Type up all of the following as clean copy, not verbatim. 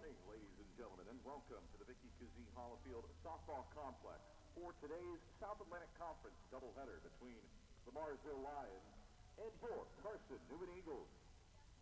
morning, ladies and gentlemen, and welcome to the Vicky Kazee Hollifield Softball Complex for today's South Atlantic Conference doubleheader between the Marsville Lions and your Carson-Newman Eagles.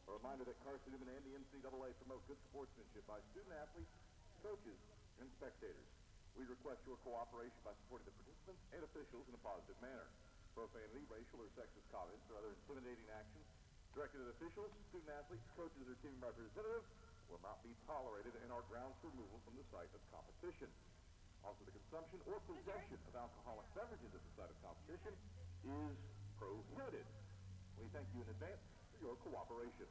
A reminder that Carson-Newman and the NCAA promote good sportsmanship by student-athletes, coaches, and spectators. We request your cooperation by supporting the participants and officials in a positive manner. Profanity, racial or sexist comments, or other intimidating actions directed at officials, student-athletes, coaches, or team representatives will not be tolerated and are grounds for removal from the site of competition. Also, the consumption or possession of alcoholic beverages at the site of competition is prohibited. We thank you in advance for your cooperation.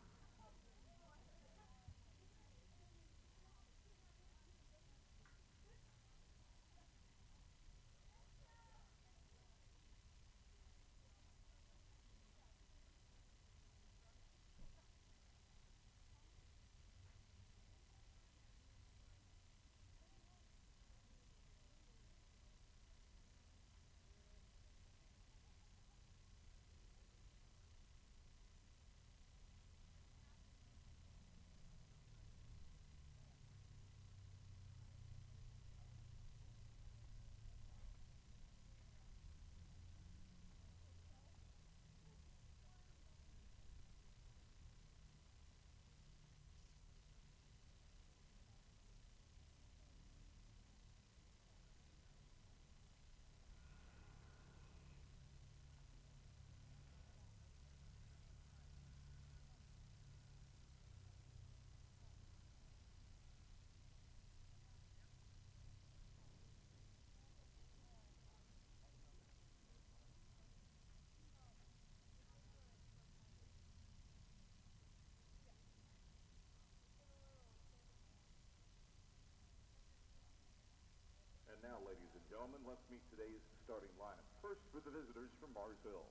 And now, ladies and gentlemen, let's meet today's starting lineup. First, for the visitors from Marsville.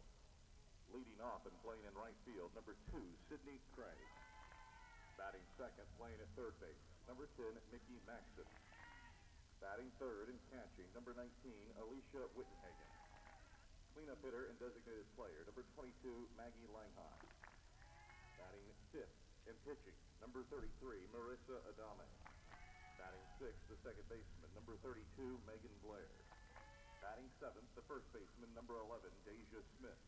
Leading off and playing in right field, number 2, Sidney Craig. Batting second, playing at third base, number 10, Mickey Maxson. Batting third and catching, number 19, Alicia Wittenhagen. Cleanup hitter and designated player, number 22, Maggie Langhai. Batting fifth and pitching, number 33, Marissa Adame. Batting sixth, the second baseman, number 32, Megan Blair. Batting seventh, the first baseman, number 11, Deja Smith.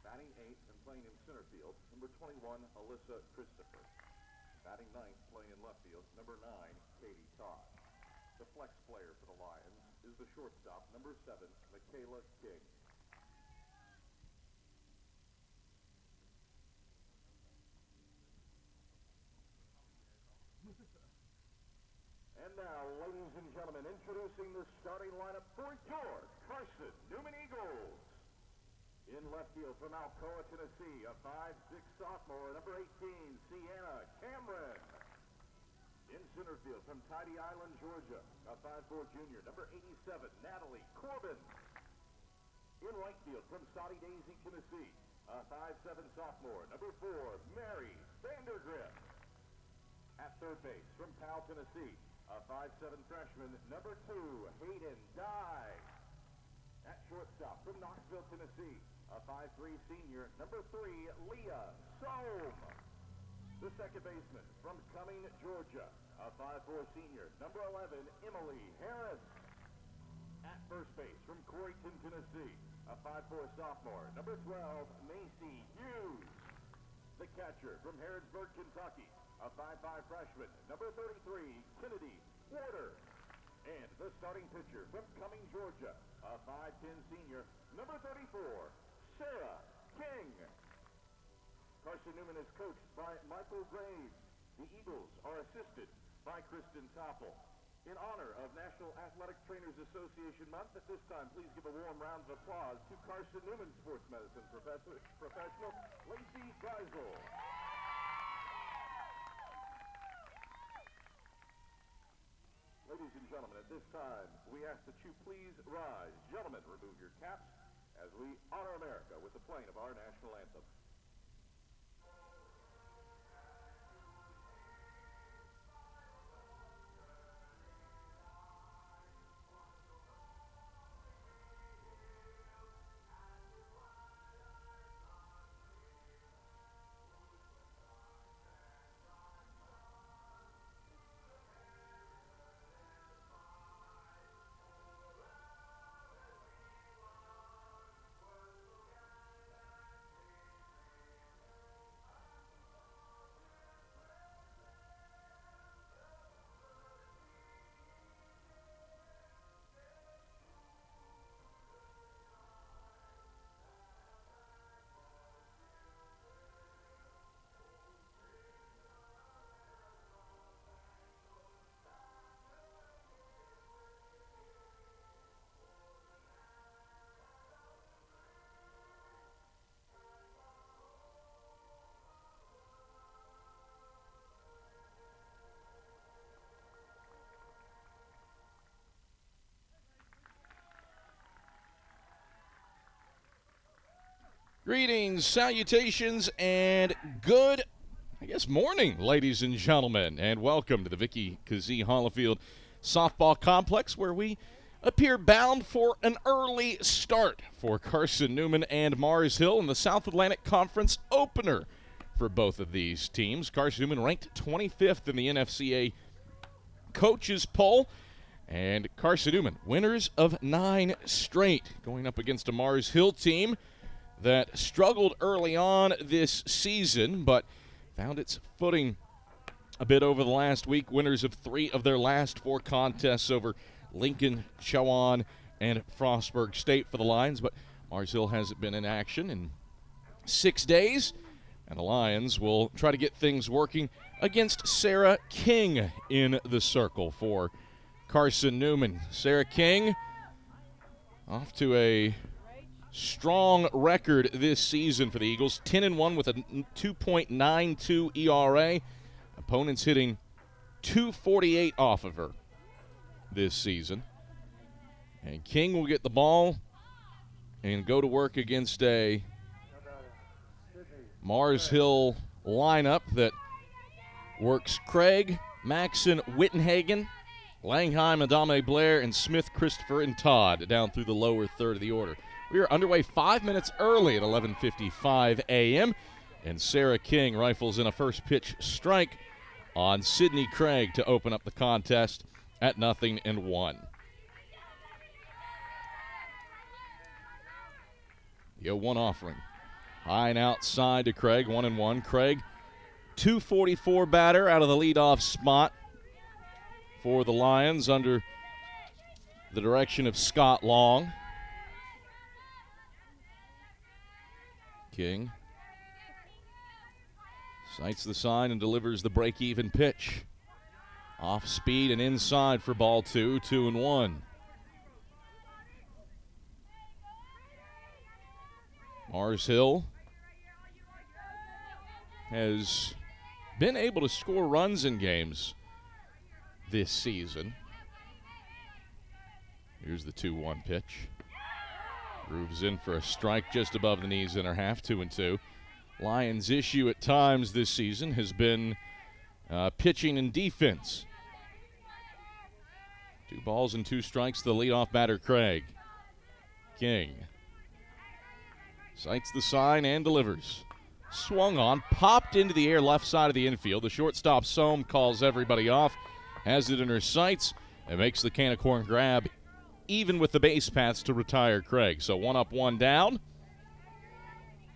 Batting eighth and playing in center field, number 21, Alyssa Christopher. Batting ninth, playing in left field, number 9, Katie Todd. The flex player for the Lions is the shortstop, number 7, Michaela King. And now, ladies and gentlemen, introducing the starting lineup for your Carson-Newman Eagles. In left field from Alcoa, Tennessee, a 5'6" sophomore, number 18, Sienna Cameron. In center field from Tidy Island, Georgia, a 5'4" junior, number 87, Natalie Corbin. In right field from Saudi Daisy, Tennessee, a 5'7" sophomore, number 4, Mary Vandergrift. At third base from Powell, Tennessee, a 5'7" freshman, number 2, Hayden Dye. At shortstop from Knoxville, Tennessee, a 5'3" senior, number 3, Leah Soam. The second baseman from Cumming, Georgia, a 5'4" senior, number 11, Emily Harris. At first base from Coreyton, Tennessee, a 5'4" sophomore, number 12, Macy Hughes. The catcher from Harrodsburg, Kentucky, a 5'5" freshman, number 33, Kennedy Warder. And the starting pitcher from Cumming, Georgia, a 5'10" senior, number 34, Sarah King. Carson-Newman is coached by Michael Graves. The Eagles are assisted by Kristen Topple. In honor of National Athletic Trainers Association Month, at this time, please give a warm round of applause to Carson-Newman sports medicine professional Lacey Geisel. Ladies and gentlemen, at this time, we ask that you please rise. Gentlemen, remove your caps as we honor America with the playing of our national anthem. Greetings, salutations, and good, morning, ladies and gentlemen, and welcome to the Vicky Kazee Hollifield Softball Complex, where we appear bound for an early start for Carson-Newman and Mars Hill in the South Atlantic Conference opener for both of these teams. Carson-Newman ranked 25th in the NFCA coaches poll, and Carson-Newman, winners of 9 straight, going up against a Mars Hill team that struggled early on this season, but found its footing a bit over the last week. Winners of 3 of their last 4 contests over Lincoln, Chowan, and Frostburg State for the Lions, but Mars Hill hasn't been in action in 6 days, and the Lions will try to get things working against Sarah King in the circle for Carson-Newman. Sarah King off to a strong record this season for the Eagles, 10-1 with a 2.92 ERA. Opponents hitting .248 off of her this season. And King will get the ball and go to work against a Mars Hill lineup that works Craig, Maxon, Wittenhagen, Langheim, Adame Blair, and Smith, Christopher, and Todd down through the lower third of the order. We are underway 5 minutes early at 11:55 a.m., and Sarah King rifles in a first pitch strike on Sydney Craig to open up the contest at 0-1. The 0-1 offering. High and outside to Craig, 1-1. Craig, .244 batter out of the leadoff spot for the Lions under the direction of Scott Long. King sights the sign and delivers the break-even pitch. Off speed and inside for ball 2, 2-1. Mars Hill has been able to score runs in games this season. Here's the 2-1 pitch. Grooves in for a strike just above the knees in her half, 2-2. Lions' issue at times this season has been pitching and defense. 2 balls and 2 strikes to the leadoff batter, Craig. King sights the sign and delivers. Swung on, popped into the air left side of the infield. The shortstop, Sohm, calls everybody off, has it in her sights, and makes the can of corn grab even with the base paths to retire Craig. So 1 up, 1 down.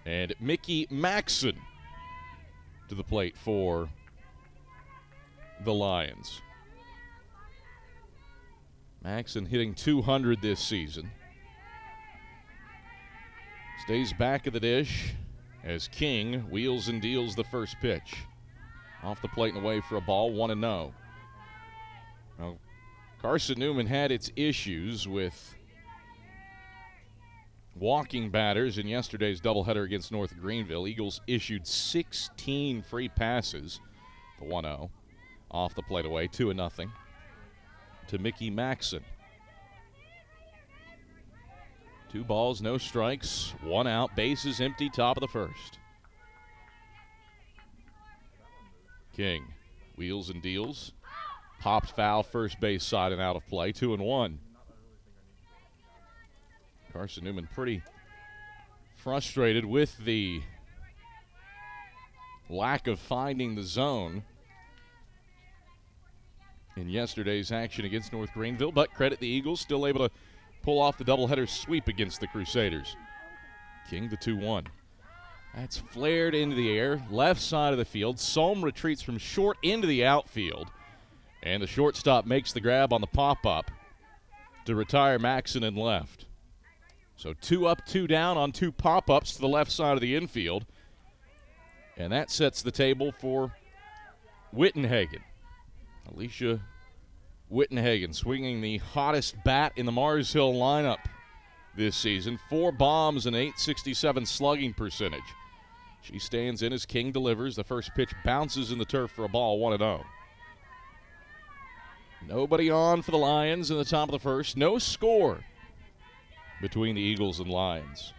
And Mickey Maxon to the plate for the Lions. Maxon hitting .200 this season. Stays back of the dish as King wheels and deals the first pitch. Off the plate and away for a ball, 1-0. Now, Carson-Newman had its issues with walking batters in yesterday's doubleheader against North Greenville. Eagles issued 16 free passes. The 1-0. Off the plate away, 2-0 to Mickey Maxon. 2 balls, no strikes, 1 out, bases empty, top of the first. King wheels and deals. Popped foul, first base side and out of play, 2-1. Carson-Newman pretty frustrated with the lack of finding the zone in yesterday's action against North Greenville, but credit the Eagles, still able to pull off the doubleheader sweep against the Crusaders. King the 2-1. That's flared into the air, left side of the field. Sohm retreats from short into the outfield, and the shortstop makes the grab on the pop-up to retire Maxon in left. So 2 up, 2 down on 2 pop-ups to the left side of the infield, and that sets the table for Wittenhagen. Alicia Wittenhagen swinging the hottest bat in the Mars Hill lineup this season. 4 bombs and .867 slugging percentage. She stands in as King delivers. The first pitch bounces in the turf for a ball, 1-0. Nobody on for the Lions in the top of the first. No score between the Eagles and Lions.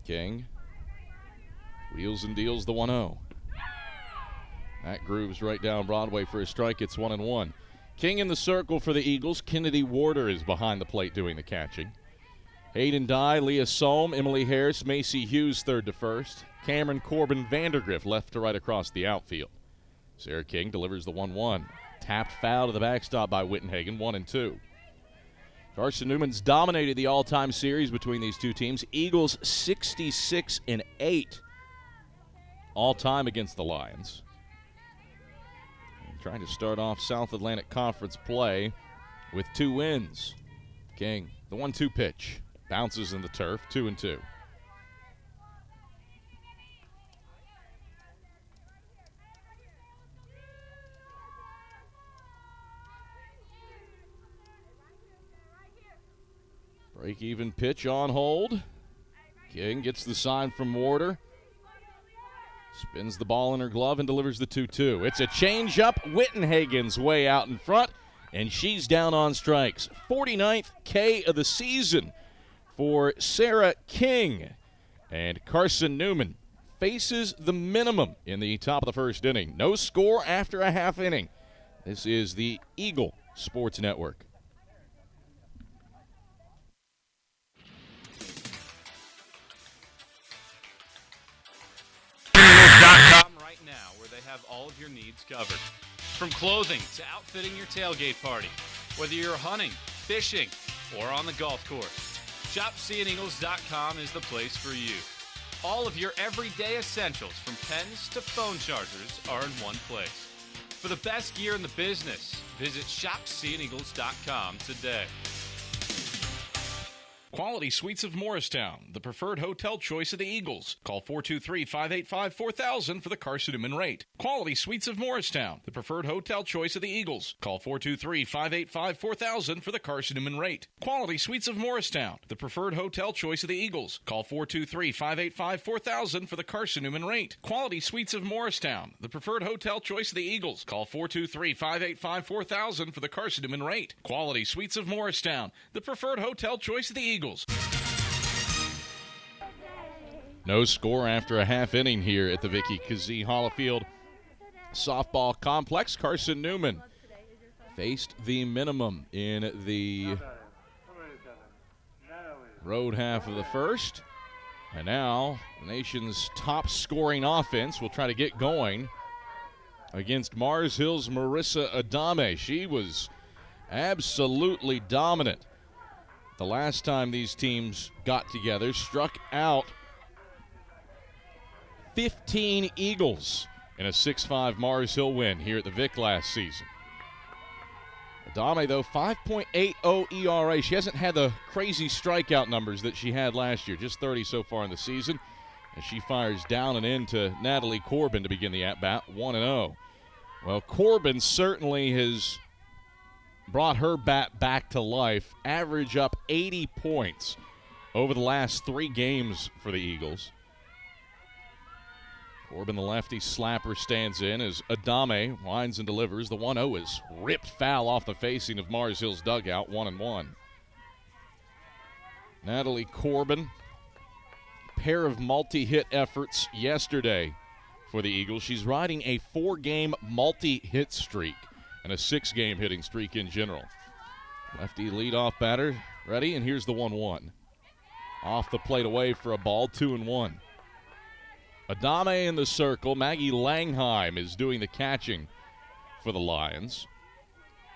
King wheels and deals the 1-0. That grooves right down Broadway for a strike. It's 1-1. King in the circle for the Eagles. Kennedy Warder is behind the plate doing the catching. Hayden Dye, Leah Solm, Emily Harris, Macy Hughes third to first. Cameron Corbin Vandergrift left to right across the outfield. Sarah King delivers the 1-1. Tapped foul to the backstop by Wittenhagen, 1-2. Carson-Newman's dominated the all-time series between these two teams. Eagles 66-8 all-time against the Lions. And trying to start off South Atlantic Conference play with 2 wins. King, the 1-2 pitch. Bounces in the turf, 2-2. Break-even pitch on hold. King gets the sign from Warder. Spins the ball in her glove and delivers the 2-2. It's a changeup. Wittenhagen's way out in front, and she's down on strikes. 49th K of the season for Sarah King. And Carson-Newman faces the minimum in the top of the first inning. No score after a half inning. This is the Eagle Sports Network. Right now, where they have all of your needs covered. From clothing to outfitting your tailgate party. Whether you're hunting, fishing, or on the golf course. ShopSeeingEagles.com is the place for you. All of your everyday essentials, from pens to phone chargers, are in one place. For the best gear in the business, visit ShopSeeingEagles.com today. Quality Suites of Morristown, the preferred hotel choice of the Eagles. Call 423-585-4000 for the Carson-Newman rate. Quality Suites of Morristown, the preferred hotel choice of the Eagles. Call 423-585-4000 for the Carson-Newman rate. Quality Suites of Morristown, the preferred hotel choice of the Eagles. Call 423-585-4000 for the Carson-Newman rate. Quality Suites of Morristown, the preferred hotel choice of the Eagles. Call 423-585-4000 for the Carson-Newman rate. Quality Suites of Morristown, the preferred hotel choice of the Eagles. No score after a half inning here at the Vicky Kazee Hollifield Softball Complex. Carson-Newman faced the minimum in the road half of the first. And now the nation's top scoring offense will try to get going against Mars Hill's Marissa Adame. She was absolutely dominant the last time these teams got together. Struck out 15 Eagles in a 6-5 Mars Hill win here at the Vic last season. Adame, though, 5.80 ERA. She hasn't had the crazy strikeout numbers that she had last year, just 30 so far in the season. As she fires down and into Natalie Corbin to begin the at-bat, 1-0. Well, Corbin certainly has brought her bat back to life. Average up 80 points over the last 3 games for the Eagles. Corbin, the lefty slapper, stands in as Adame winds and delivers. The 1-0 is ripped foul off the facing of Mars Hill's dugout, 1-1. Natalie Corbin, pair of multi-hit efforts yesterday for the Eagles. She's riding a 4-game multi-hit streak and a 6-game hitting streak in general. Lefty leadoff batter ready, and here's the 1-1. Off the plate away for a ball, 2-1. Adame in the circle. Maggie Langheim is doing the catching for the Lions.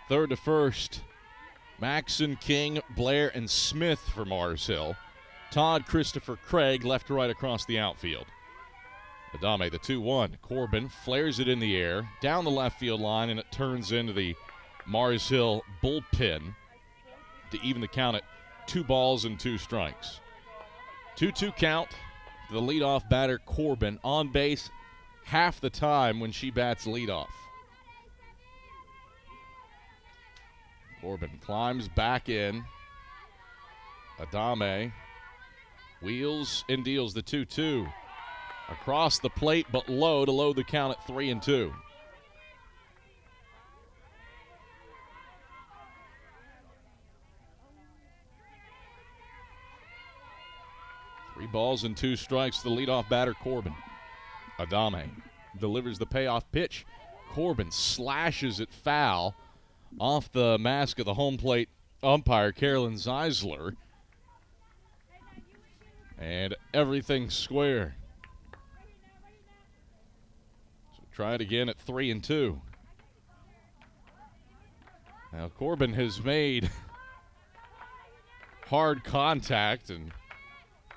Third to first, Maxon, King, Blair, and Smith for Mars Hill. Todd, Christopher, Craig left to right across the outfield. Adame, the 2-1. Corbin flares it in the air, down the left field line, and it turns into the Mars Hill bullpen to even the count at 2 balls and 2 strikes. 2-2 count. The leadoff batter, Corbin, on base half the time when she bats leadoff. Corbin climbs back in. Adame wheels and deals the 2-2. Across the plate, but low to load the count at 3-2. balls and 2 strikes. The leadoff batter, Corbin. Adame delivers the payoff pitch. Corbin slashes it foul off the mask of the home plate umpire, Carolyn Zeisler. And everything square. So try it again at 3-2. Now Corbin has made hard contact, and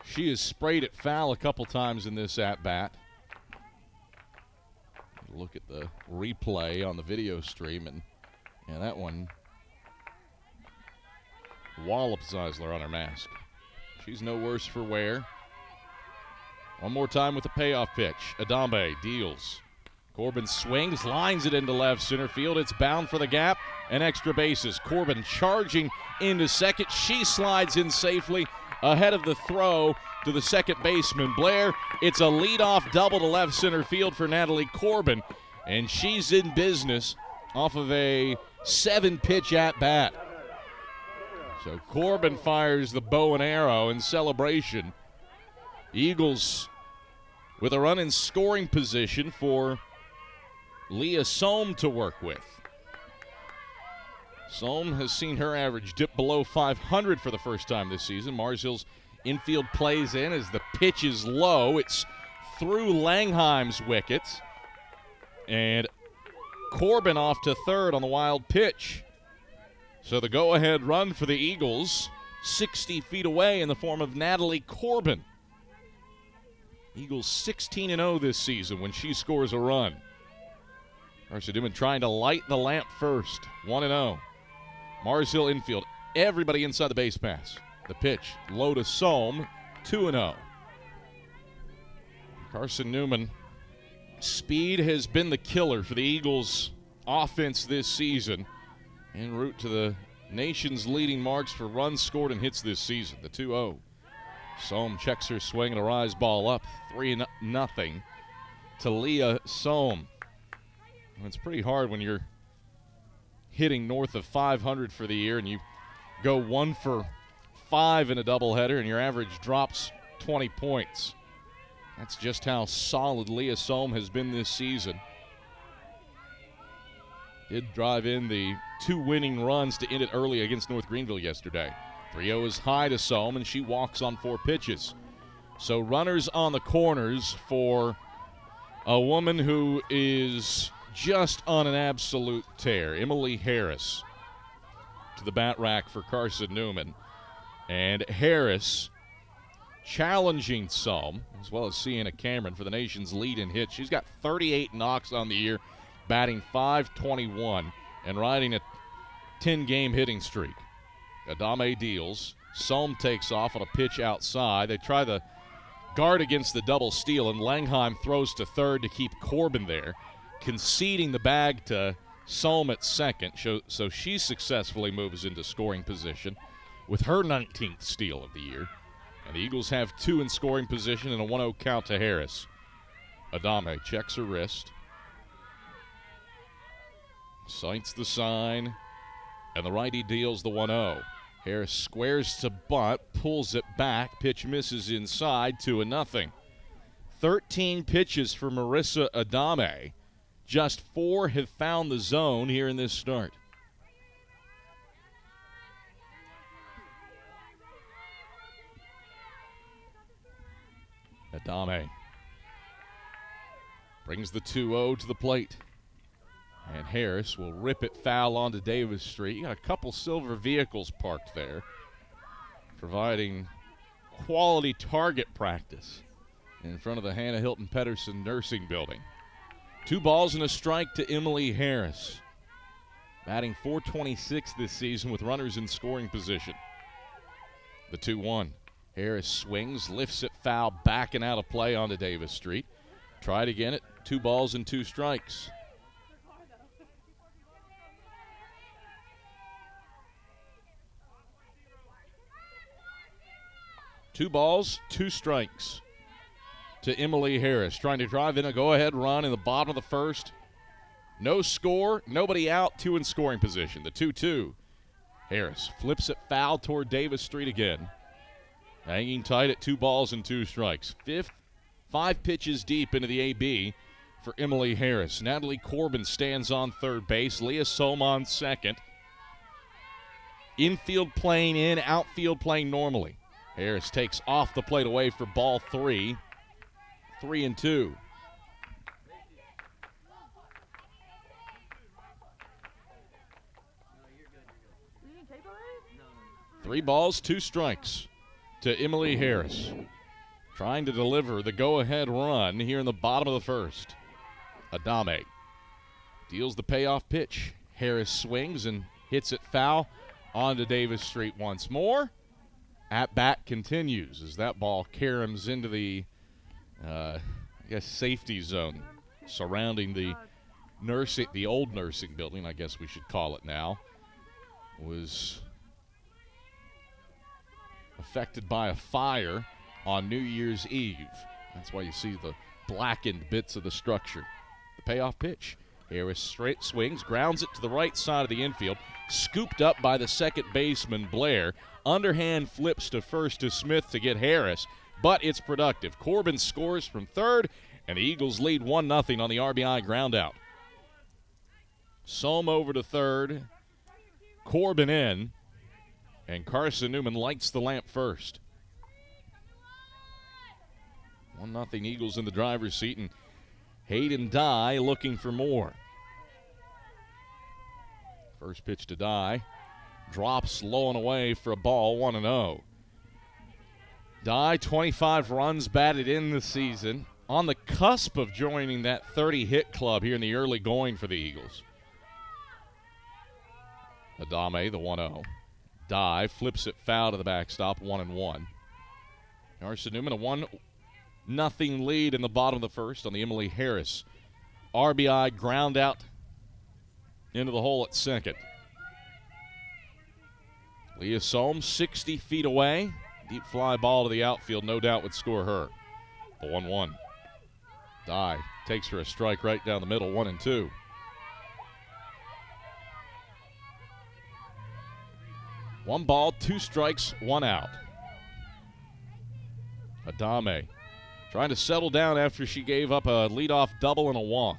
she has sprayed it foul a couple times in this at-bat. Look at the replay on the video stream, and that one wallops Zeisler on her mask. She's no worse for wear. One more time with the payoff pitch. Adame deals. Corbin swings, lines it into left center field. It's bound for the gap and extra bases. Corbin charging into second. She slides in safely ahead of the throw to the second baseman, Blair. It's a leadoff double to left center field for Natalie Corbin, and she's in business off of a 7-pitch at-bat. So Corbin fires the bow and arrow in celebration. Eagles with a run in scoring position for Leah Sohm to work with. Sohm has seen her average dip below 500 for the first time this season. Mars Hill's infield plays in as the pitch is low. It's through Langheim's wickets. And Corbin off to third on the wild pitch. So the go-ahead run for the Eagles, 60 feet away in the form of Natalie Corbin. Eagles 16-0 this season when she scores a run. Carson-Newman trying to light the lamp first, 1-0. Mars Hill infield, everybody inside the base pass. The pitch, low to Sohm, 2-0. Carson-Newman, speed has been the killer for the Eagles' offense this season, en route to the nation's leading marks for runs scored and hits this season, the 2-0. Sohm checks her swing and a rise ball up, 3-0 to Leah Sohm. It's pretty hard when you're hitting north of 500 for the year and you go 1 for 5 in a doubleheader and your average drops 20 points. That's just how solid Leah Sohm has been this season. Did drive in the 2 winning runs to end it early against North Greenville yesterday. 3-0 is high to Sohm, and she walks on 4 pitches. So runners on the corners for a woman who is just on an absolute tear. Emily Harris to the bat rack for Carson-Newman. And Harris challenging Sohm, as well as Sienna Cameron, for the nation's lead in hits. She's got 38 knocks on the year, batting .521 and riding a 10-game hitting streak. Adame deals. Sohm takes off on a pitch outside. They try the guard against the double steal, and Langheim throws to third to keep Corbin there, conceding the bag to Sohm at second. So she successfully moves into scoring position with her 19th steal of the year. And the Eagles have 2 in scoring position and a 1-0 count to Harris. Adame checks her wrist, sights the sign, and the righty deals the 1-0. Harris squares to bunt, pulls it back. Pitch misses inside, 2-0. 13 pitches for Marissa Adame. Just 4 have found the zone here in this start. Adame brings the 2-0 to the plate. And Harris will rip it foul onto Davis Street. You got a couple silver vehicles parked there, providing quality target practice in front of the Hannah Hilton Pedersen Nursing Building. 2 balls and a strike to Emily Harris, batting .426 this season with runners in scoring position. The 2-1. Harris swings, lifts it foul, backing out of play onto Davis Street. Tried again at 2 balls and 2 strikes. Two balls, 2 strikes to Emily Harris, trying to drive in a go-ahead run in the bottom of the first. No score, nobody out, 2 in scoring position. The 2-2. Harris flips it foul toward Davis Street again. hanging tight at 2 balls and 2 strikes. 5 pitches deep into the AB for Emily Harris. Natalie Corbin stands on third base. Leah Sohm on second. Infield playing in, outfield playing normally. Harris takes off the plate away for ball 3. 3-2. Three balls, 2 strikes to Emily Harris. Trying to deliver the go-ahead run here in the bottom of the first. Adame deals the payoff pitch. Harris swings and hits it foul onto Davis Street once more. At-bat continues as that ball caroms into the, safety zone surrounding the old nursing building, I guess we should call it now. Was affected by a fire on New Year's Eve. That's why you see the blackened bits of the structure. The payoff pitch. Harris straight swings, grounds it to the right side of the infield, scooped up by the second baseman Blair. Underhand flips to first to Smith to get Harris, but it's productive. Corbin scores from third, and the Eagles lead 1-0 on the RBI groundout. Sohm over to third, Corbin in, and Carson-Newman lights the lamp first. 1-0 Eagles in the driver's seat, and Hayden Dye looking for more. First pitch to Dye. Drops low and away for a ball, 1-0. Dye, 25 runs batted in the season. On the cusp of joining that 30-hit club here in the early going for the Eagles. Adame, the 1-0. Dye flips it foul to the backstop, 1-1. Carson-Newman, a 1-0 lead in the bottom of the first on the Emily Harris RBI ground out into the hole at second. Leah Sohm, 60 feet away. Deep fly ball to the outfield, no doubt would score her. The 1-1. Dye takes her a strike right down the middle, 1-2. One ball, 2 strikes, 1 out. Adame trying to settle down after she gave up a leadoff double and a walk.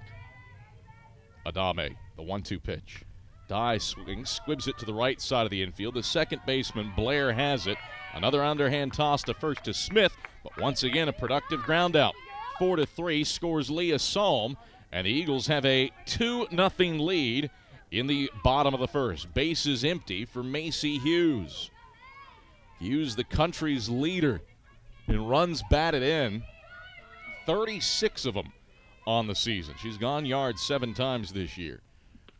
Adame, the 1-2 pitch. Dye swings, squibs it to the right side of the infield. The second baseman, Blair, has it. Another underhand toss to first to Smith, but once again a productive ground out. 4-3 scores Leah Sohm, and the Eagles have a 2-0 lead in the bottom of the first. Bases empty for Macy Hughes. Hughes, the country's leader in runs batted in, 36 of them on the season. She's gone yards 7 times this year.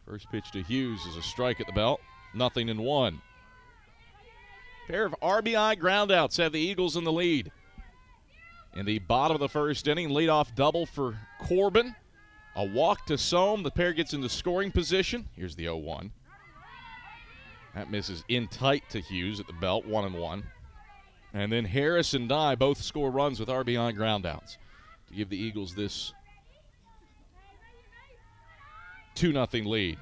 First pitch to Hughes is a strike at the belt, 0-1. Pair of RBI groundouts have the Eagles in the lead. In the bottom of the first inning, leadoff double for Corbin. A walk to Sohm. The pair gets into scoring position. Here's the 0-1. That misses in tight to Hughes at the belt, 1-1. And then Harris and Dye both score runs with RBI groundouts to give the Eagles this 2-0 lead.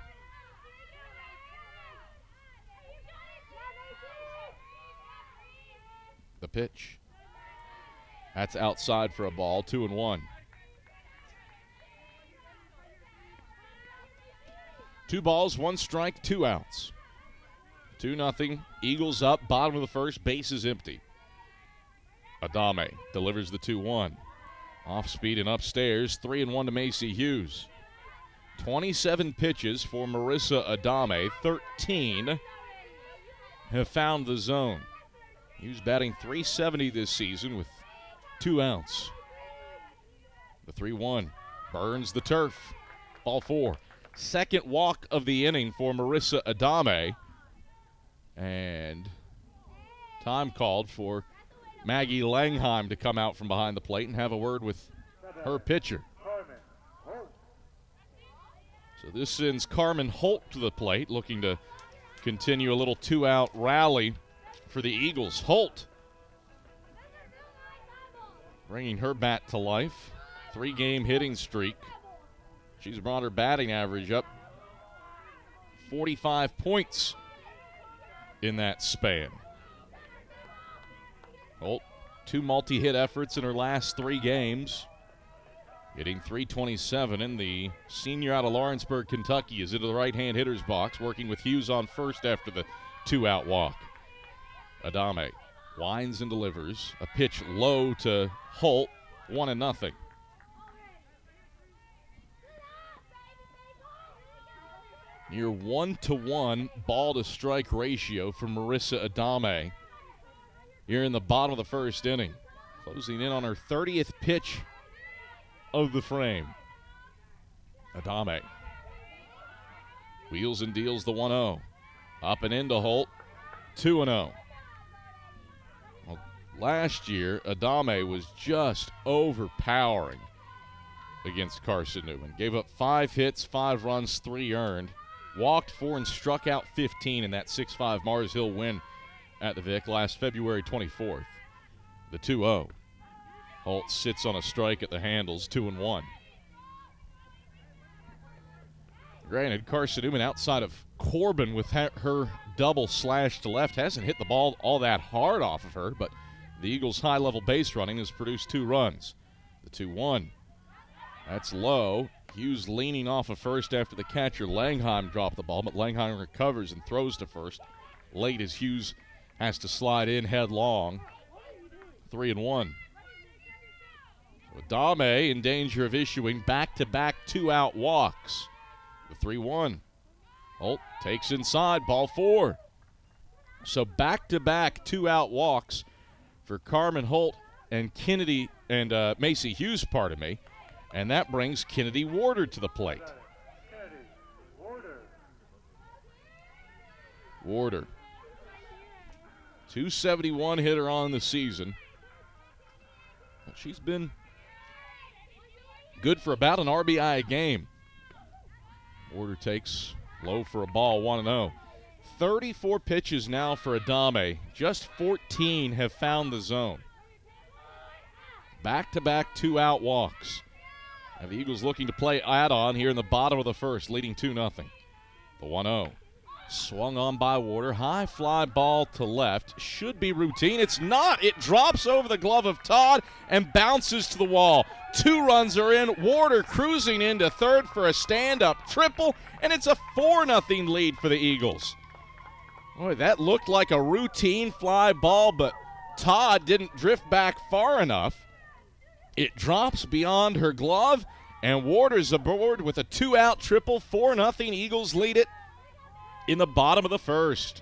The pitch. That's outside for a ball, 2-1. 2 balls, 1 strike, 2 outs. 2-0. Eagles up, bottom of the first, bases empty. Adame delivers the 2-1. Off speed and upstairs, 3-1 to Macy Hughes. 27 pitches for Marissa Adame. 13 have found the zone. Hughes batting .370 this season with 2 outs. The 3-1 burns the turf. Ball 4. Second walk of the inning for Marissa Adame. And time called for Maggie Langheim to come out from behind the plate and have a word with her pitcher. So this sends Carmen Holt to the plate, looking to continue a little 2-out rally for the Eagles. Holt bringing her bat to life. 3-game hitting streak. She's brought her batting average up 45 points in that span. Holt, 2 multi-hit efforts in her last 3 games. Hitting .327, and the senior out of Lawrenceburg, Kentucky, is into the right-hand hitter's box, working with Hughes on first after the 2-out walk. Adame winds and delivers. A pitch low to Holt, 1-0. Near 1-to-1 ball-to-strike ratio for Marissa Adame here in the bottom of the first inning. Closing in on her 30th pitch of the frame. Adame wheels and deals the 1-0. Up and into Holt, 2-0. Well, last year, Adame was just overpowering against Carson-Newman. Gave up 5 hits, 5 runs, 3 earned. Walked 4 and struck out 15 in that 6-5 Mars Hill win at the Vic last February 24th. The 2-0. Holt sits on a strike at the handles, 2-1. Granted, Carson-Newman outside of Corbin with her double slash to left hasn't hit the ball all that hard off of her, but the Eagles' high-level base running has produced 2 runs. The 2-1. That's low. Hughes leaning off of first after the catcher Langheim dropped the ball, but Langheim recovers and throws to first late as Hughes has to slide in headlong. 3-1. Adame in danger of issuing back-to-back 2-out walks. The 3-1. Holt takes inside, ball 4. So back-to-back 2-out walks for Carmen Holt and Kennedy and Macy Hughes, pardon me. And that brings Kennedy Warder to the plate. Warder. 271 hitter on the season. She's been good for about an RBI a game. Warder takes low for a ball, 1-0. 34 pitches now for Adame. Just 14 have found the zone. Back-to-back 2-out walks. And the Eagles looking to play add-on here in the bottom of the first, leading 2-0. The 1-0. Swung on by Warder. High fly ball to left. Should be routine. It's not. It drops over the glove of Todd and bounces to the wall. 2 runs are in. Warder cruising into third for a stand-up triple, and it's a 4-0 lead for the Eagles. Boy, that looked like a routine fly ball, but Todd didn't drift back far enough. It drops beyond her glove, and Warder's aboard with a 2-out triple. 4-0 Eagles lead it in the bottom of the first.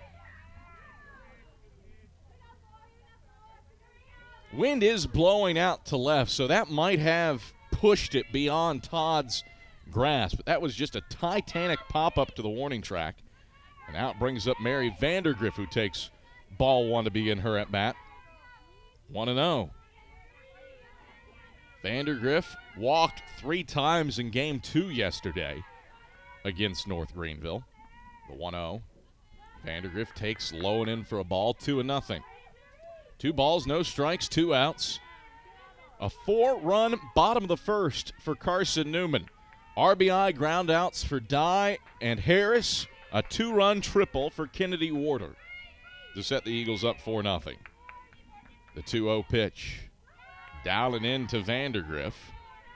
Wind is blowing out to left, so that might have pushed it beyond Todd's grasp. But that was just a titanic pop-up to the warning track. And out brings up Mary Vandergriff, who takes ball 1 to begin her at bat. 1-0. Vandergriff walked 3 times in Game 2 yesterday against North Greenville. The 1-0. Vandergriff takes low and in for a ball, 2-0. 2 balls, no strikes, 2 outs. A 4-run bottom of the first for Carson-Newman. RBI ground outs for Dye and Harris. A 2-run triple for Kennedy Warder to set the Eagles up 4-0. The 2-0 pitch. Dialing in to Vandergriff.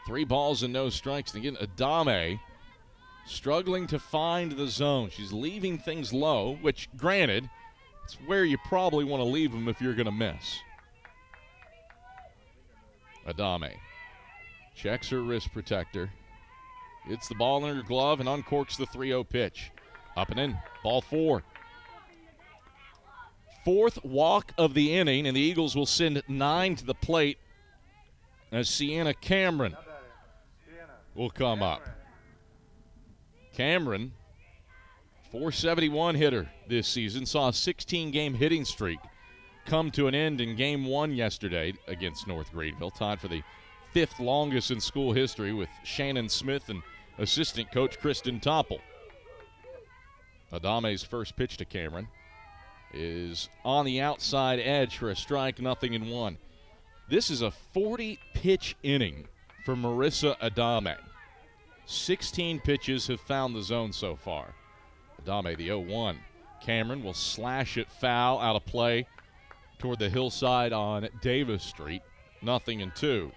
3 balls and no strikes. And again, Adame struggling to find the zone. She's leaving things low, which, granted, it's where you probably want to leave them if you're going to miss. Adame checks her wrist protector. Hits the ball in her glove and uncorks the 3-0 pitch. Up and in, ball 4. 4th walk of the inning, and the Eagles will send 9 to the plate as Sienna Cameron will come up. Cameron, 471 hitter this season, saw a 16-game hitting streak come to an end in Game 1 yesterday against North Greenville, tied for the 5th longest in school history with Shannon Smith and assistant coach Kristen Topple. Adame's first pitch to Cameron is on the outside edge for a strike, 0-1. This is a 40-pitch inning for Marissa Adame. 16 pitches have found the zone so far. Adame, the 0-1. Cameron will slash it foul out of play toward the hillside on Davis Street. 0-2.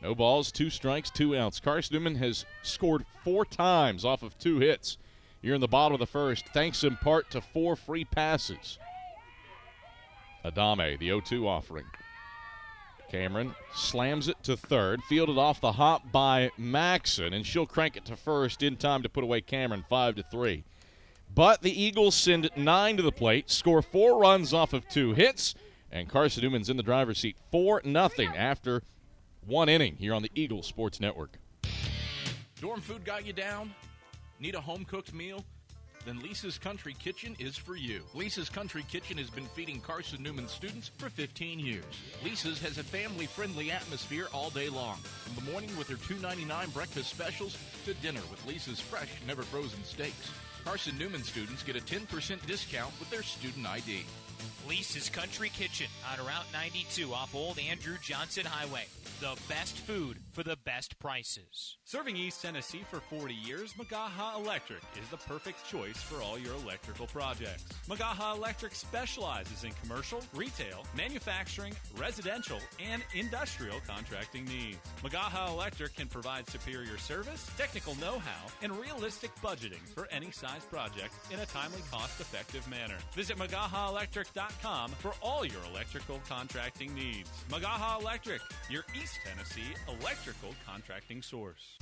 No balls, 2 strikes, 2 outs. Carson-Newman has scored 4 times off of 2 hits here in the bottom of the first, thanks in part to 4 free passes. Adame, the 0-2 offering. Cameron slams it to third, fielded off the hop by Maxson, and she'll crank it to first in time to put away Cameron, 5-3. But the Eagles send 9 to the plate, score 4 runs off of 2 hits, and Carson-Newman's in the driver's seat 4-0 after 1 inning here on the Eagles Sports Network. Dorm food got you down? Need a home-cooked meal? Then Lisa's Country Kitchen is for you. Lisa's Country Kitchen has been feeding Carson-Newman students for 15 years. Lisa's has a family-friendly atmosphere all day long. From the morning with their $2.99 breakfast specials to dinner with Lisa's fresh, never-frozen steaks. Carson-Newman students get a 10% discount with their student ID. Lisa's Country Kitchen on Route 92 off Old Andrew Johnson Highway. The best food for the best prices. Serving East Tennessee for 40 years, Magaha Electric is the perfect choice for all your electrical projects. Magaha Electric specializes in commercial, retail, manufacturing, residential, and industrial contracting needs. Magaha Electric can provide superior service, technical know-how, and realistic budgeting for any size project in a timely, cost-effective manner. Visit MagahaElectric.com for all your electrical contracting needs. Magaha Electric, your East Tennessee electrical contracting source.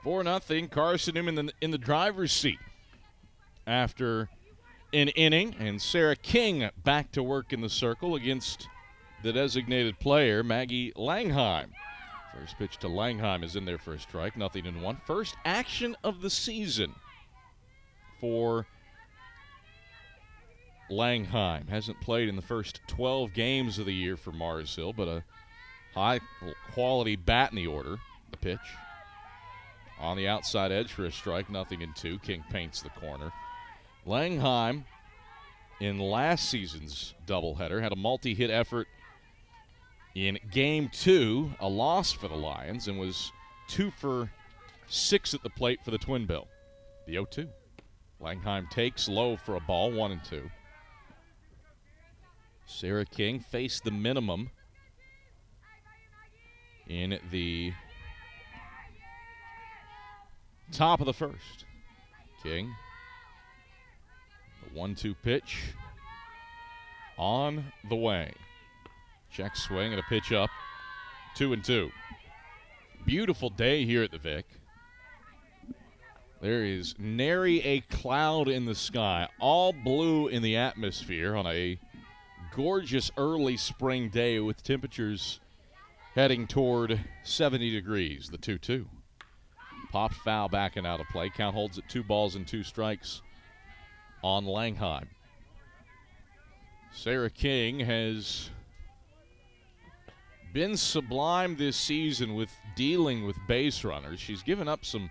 For 4-0, Carson-Newman in the driver's seat after an inning, and Sarah King back to work in the circle against the designated player, Maggie Langheim. First pitch to Langheim is in there for a strike, 0-1. First action of the season for Langheim. Hasn't played in the first 12 games of the year for Mars Hill, but a high-quality bat in the order. The pitch. On the outside edge for a strike, 0-2. King paints the corner. Langheim, in last season's doubleheader, had a multi-hit effort in Game 2, a loss for the Lions, and was 2 for 6 at the plate for the Twin Bill. The 0-2. Langheim takes low for a ball, 1-2. Sarah King faced the minimum in the top of the first. King, the 1-2 pitch on the way. Check swing and a pitch up, 2-2. Beautiful day here at the Vic. There is nary a cloud in the sky, all blue in the atmosphere on a gorgeous early spring day with temperatures heading toward 70 degrees, the 2-2. Popped foul backing out of play. Count holds at 2 balls and 2 strikes on Langheim. Sarah King has been sublime this season with dealing with base runners. She's given up some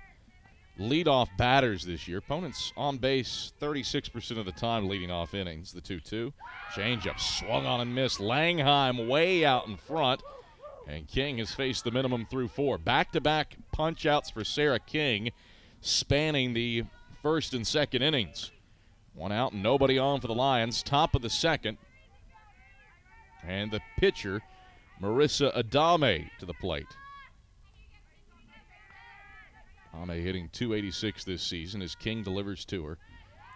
leadoff batters this year. Opponents on base 36% of the time leading off innings. The 2-2. Changeup swung on and missed. Langheim way out in front. And King has faced the minimum through 4. Back-to-back punch-outs for Sarah King, spanning the first and second innings. 1 out and nobody on for the Lions. Top of the second. And the pitcher, Marissa Adame, to the plate. Adame hitting .286 this season as King delivers to her.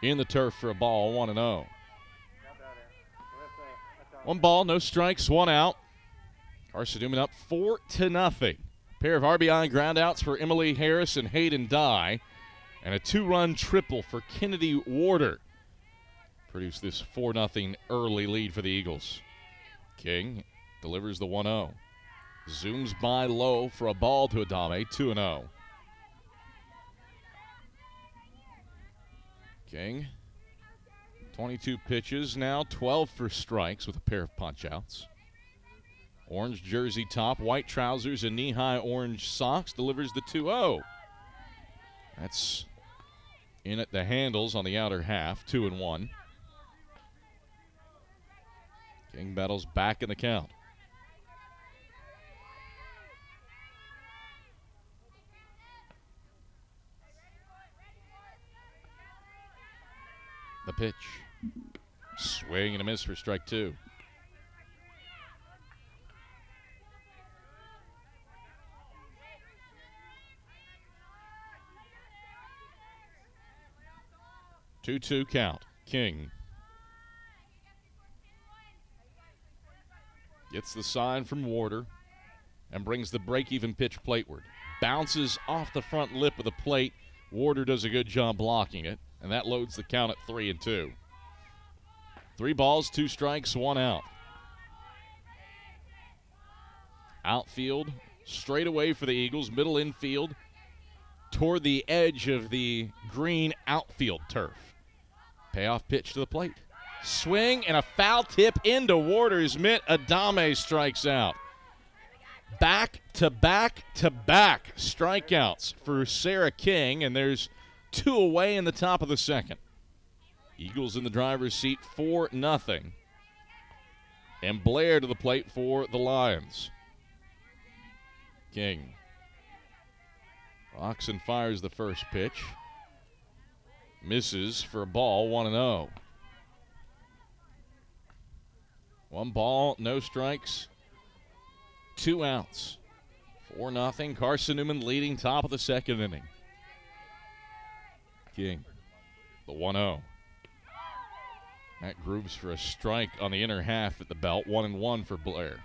In the turf for a ball, 1-0. 1 ball, no strikes, 1 out. Carson-Newman up 4-0. Pair of RBI groundouts for Emily Harris and Hayden Dye, and a 2-run triple for Kennedy Warder. Produced this 4-0 early lead for the Eagles. King delivers the 1-0. Zooms by low for a ball to Adame, 2-0. King, 22 pitches now, 12 for strikes with a pair of punch-outs. Orange jersey top, white trousers, and knee-high orange socks delivers the 2-0. That's in at the handles on the outer half, 2-1. King battles back in the count. The pitch. Swing and a miss for strike 2. Two-two count. King gets the sign from Warder and brings the break-even pitch plateward. Bounces off the front lip of the plate. Warder does a good job blocking it, and that loads the count at 3-2. 3 balls, 2 strikes, 1 out. Outfield, straight away for the Eagles, middle infield, toward the edge of the green outfield turf. Payoff pitch to the plate. Swing and a foul tip into Warder's mitt. Adame strikes out. Back-to-back-to-back strikeouts for Sarah King, and there's 2 away in the top of the second. Eagles in the driver's seat, 4-0. And Blair to the plate for the Lions. King rocks and fires the first pitch. Misses for a ball, 1-0. 1 ball, no strikes, 2 outs. 4-0. Carson-Newman leading top of the second inning. King, the 1-0. That grooves for a strike on the inner half at the belt. 1-1 for Blair.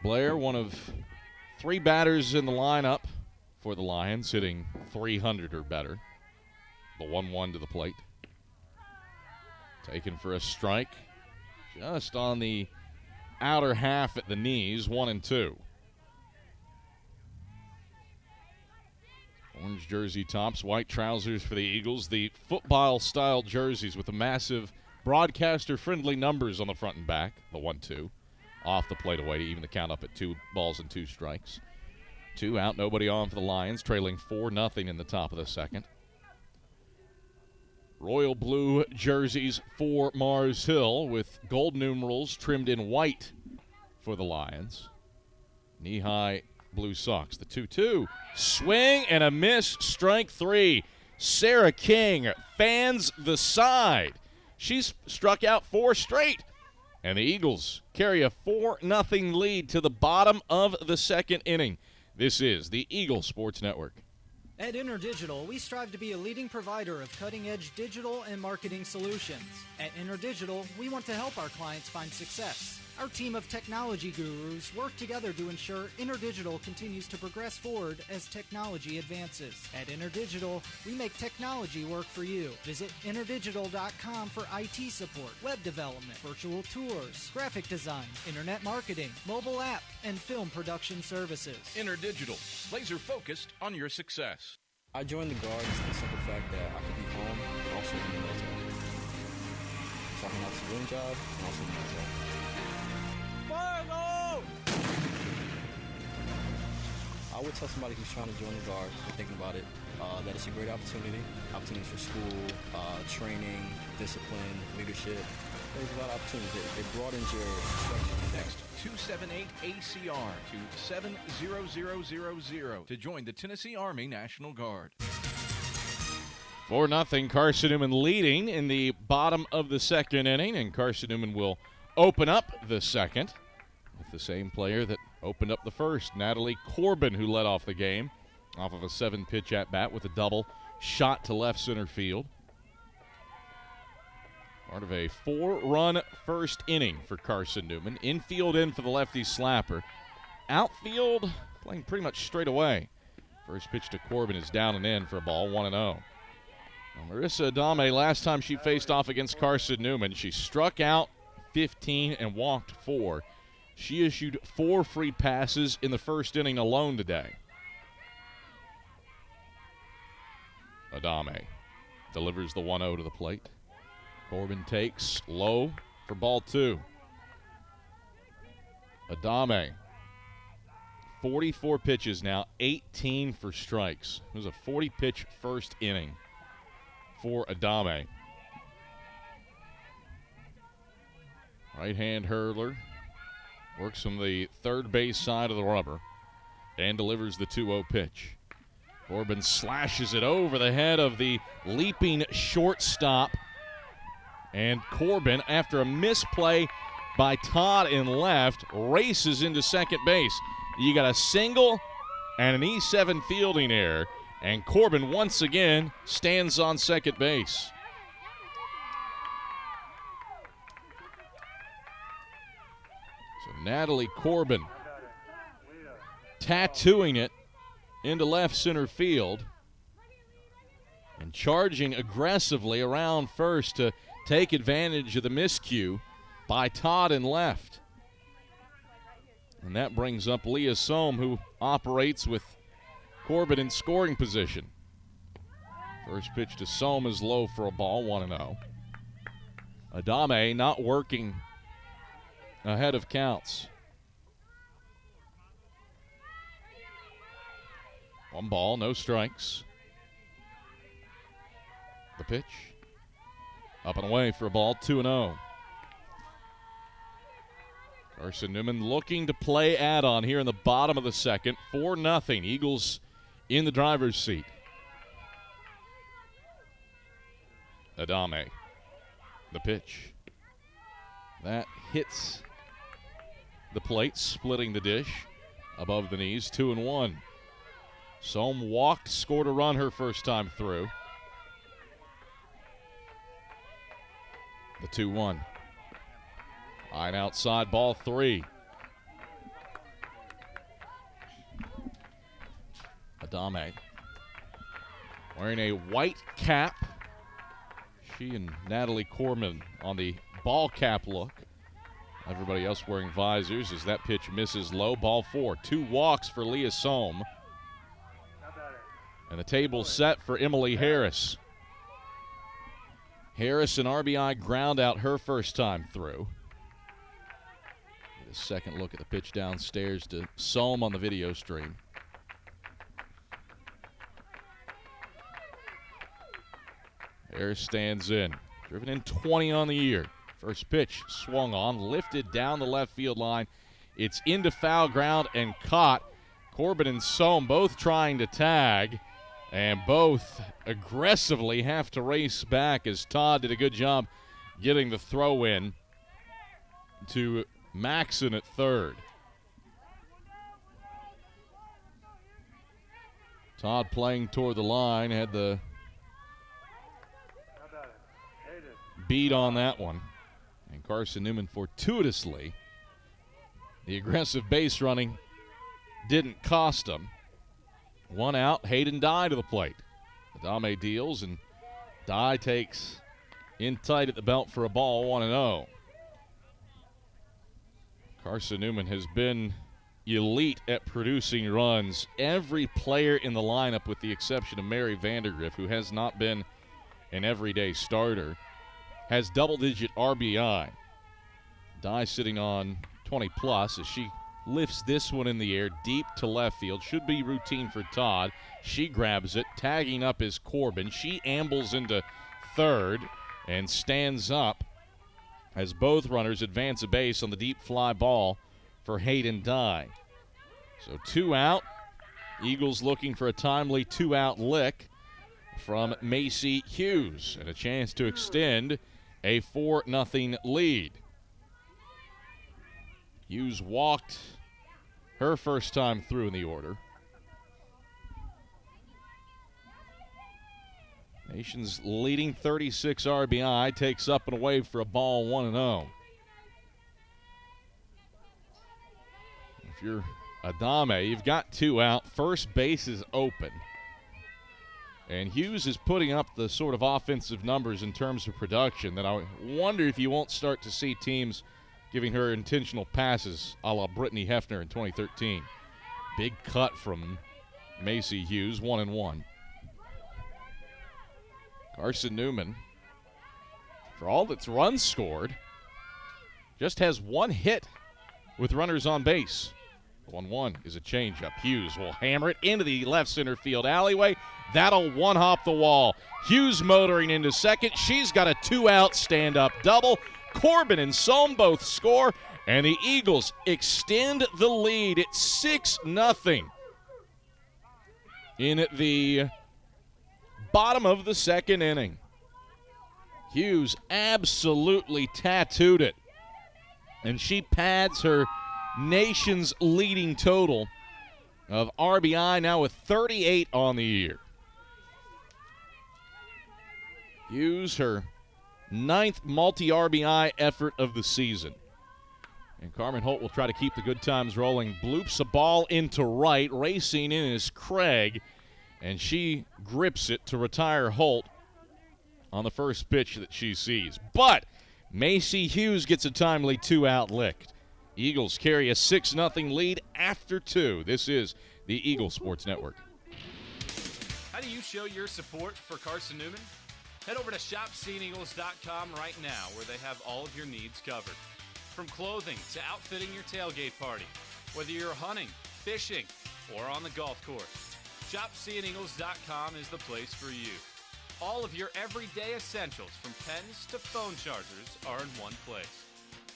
Blair, one of 3 batters in the lineup for the Lions, hitting .300 or better. The 1-1 to the plate. Taken for a strike. Just on the outer half at the knees, 1-2. Orange jersey tops, white trousers for the Eagles. The football-style jerseys with the massive broadcaster-friendly numbers on the front and back. The 1-2. Off the plate away to even the count up at 2 balls and 2 strikes. 2 out, nobody on for the Lions, trailing 4-0 in the top of the second. Royal blue jerseys for Mars Hill with gold numerals trimmed in white for the Lions. Knee-high blue socks. The 2-2. Swing and a miss. Strike 3. Sarah King fans the side. She's struck out 4 straight. And the Eagles carry a 4-0 lead to the bottom of the second inning. This is the Eagle Sports Network. At InterDigital, we strive to be a leading provider of cutting-edge digital and marketing solutions. At InterDigital, we want to help our clients find success. Our team of technology gurus work together to ensure InterDigital continues to progress forward as technology advances. At InterDigital, we make technology work for you. Visit interdigital.com for IT support, web development, virtual tours, graphic design, internet marketing, mobile app, and film production services. InterDigital, laser focused on your success. I joined the Guards for the simple fact that I could be home and also in the military. So I can have a civilian job and also in the military. I would tell somebody who's trying to join the Guard, thinking about it, that it's a great opportunity. Opportunities for school, training, discipline, leadership. There's a lot of opportunities. It broadens your perspective. Text 278-ACR to 70000 to join the Tennessee Army National Guard. 4-0. Carson-Newman leading in the bottom of the second inning, and Carson-Newman will open up the second with the same player that opened up the first, Natalie Corbin, who led off the game off of a 7-pitch at-bat with a double shot to left center field. Part of a 4-run first inning for Carson-Newman. Infield in for the lefty slapper. Outfield playing pretty much straight away. First pitch to Corbin is down and in for a ball, 1-0. Now, Marissa Adame, last time she faced off against Carson-Newman, she struck out 15 and walked 4. She issued 4 free passes in the first inning alone today. Adame delivers the 1-0 to the plate. Corbin takes low for ball 2. Adame, 44 pitches now, 18 for strikes. It was a 40-pitch first inning for Adame. Right-hand hurler works from the third base side of the rubber and delivers the 2-0 pitch. Corbin slashes it over the head of the leaping shortstop. And Corbin, after a misplay by Todd in left, races into second base. You got a single and an E7 fielding error, and Corbin once again stands on second base. So Natalie Corbin tattooing it into left center field and charging aggressively around first to take advantage of the miscue by Todd in left. And that brings up Leah Sohm, who operates with Corbin in scoring position. First pitch to Sohm is low for a ball, 1-0. Adame not working ahead of counts. 1 ball, no strikes. The pitch. Up and away for a ball, 2-0. Carson-Newman looking to play add-on here in the bottom of the second. 4-0. Eagles in the driver's seat. Adame. The pitch. That hits the plate, splitting the dish above the knees, 2-1. Sohm walked, scored a run her first time through. The 2-1. Line outside, ball 3. Adame wearing a white cap. She and Natalie Corbin on the ball cap look. Everybody else wearing visors as that pitch misses low. Ball 4. 2 walks for Leah Sohm. And the table set for Emily Harris. Harris, an RBI ground out her first time through. Get a second look at the pitch downstairs to Sohm on the video stream. Harris stands in. Driven in 20 on the year. First pitch swung on, lifted down the left field line. It's into foul ground and caught. Corbin and Sohm both trying to tag, and both aggressively have to race back as Todd did a good job getting the throw in to Maxon at third. Todd playing toward the line, had the beat on that one. And Carson-Newman fortuitously, the aggressive base running didn't cost him. 1 out, Hayden Dye to the plate. Adame deals, and Dye takes in tight at the belt for a ball, 1-0. Carson-Newman has been elite at producing runs. Every player in the lineup, with the exception of Mary Vandergriff, who has not been an everyday starter, has double-digit RBI. Dye sitting on 20-plus as she lifts this one in the air deep to left field. Should be routine for Todd. She grabs it. Tagging up is Corbin. She ambles into third and stands up as both runners advance a base on the deep fly ball for Hayden Dye. So 2 out. Eagles looking for a timely 2-out lick from Macy Hughes and a chance to extend a 4-0 lead. Hughes walked her first time through in the order. Nation's leading 36 RBI takes up and away for a ball, 1-0. If you're Adame, you've got 2 out. First base is open. And Hughes is putting up the sort of offensive numbers in terms of production that I wonder if you won't start to see teams giving her intentional passes a la Brittany Hefner in 2013. Big cut from Macy Hughes, 1-1. Carson-Newman, for all that's runs scored, just has one hit with runners on base. 1-1 is a changeup. Hughes will hammer it into the left center field alleyway. That'll one-hop the wall. Hughes motoring into second. She's got a 2-out stand-up double. Corbin and Sohm both score, and the Eagles extend the lead. It's 6-0 in the bottom of the second inning. Hughes absolutely tattooed it, and she pads her nation's leading total of RBI, now with 38 on the year. Hughes, her 9th multi-RBI effort of the season. And Carmen Holt will try to keep the good times rolling. Bloops a ball into right. Racing in is Craig, and she grips it to retire Holt on the first pitch that she sees. But Macy Hughes gets a timely 2-out lick. Eagles carry a 6-0 lead after 2. This is the Eagle Sports Network. How do you show your support for Carson-Newman? Head over to shopseeingeagles.com right now, where they have all of your needs covered. From clothing to outfitting your tailgate party, whether you're hunting, fishing, or on the golf course, shopseeingeagles.com is the place for you. All of your everyday essentials, from pens to phone chargers, are in one place.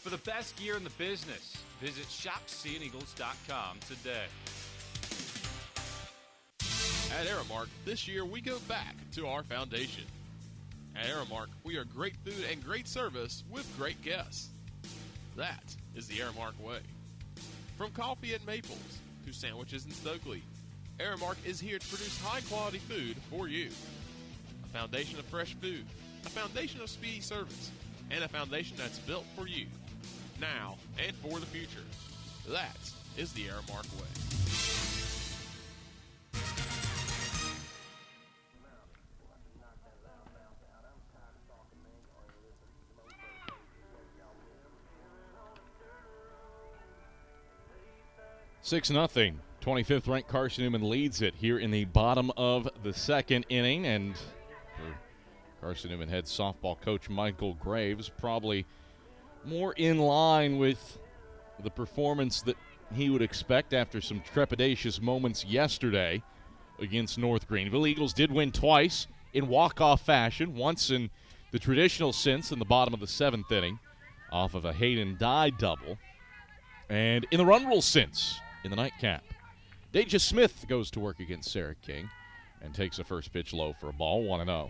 For the best gear in the business, visit shopseeingeagles.com today. At Aramark, this year we go back to our foundation. At Aramark, we are great food and great service with great guests. That is the Aramark way. From coffee at Maples to sandwiches in Stokely, Aramark is here to produce high-quality food for you. A foundation of fresh food, a foundation of speedy service, and a foundation that's built for you, now and for the future. That is the Aramark way. Six 0 25th ranked Carson-Newman leads it here in the bottom of the second inning, and for Carson-Newman head softball coach Michael Graves, probably more in line with the performance that he would expect after some trepidatious moments yesterday against North Greenville. Eagles did win twice in walk-off fashion, once in the traditional sense in the bottom of the seventh inning off of a Hayden Dye double, and in the run rule sense in the nightcap. Deja Smith goes to work against Sarah King and takes a first pitch low for a ball, 1-0.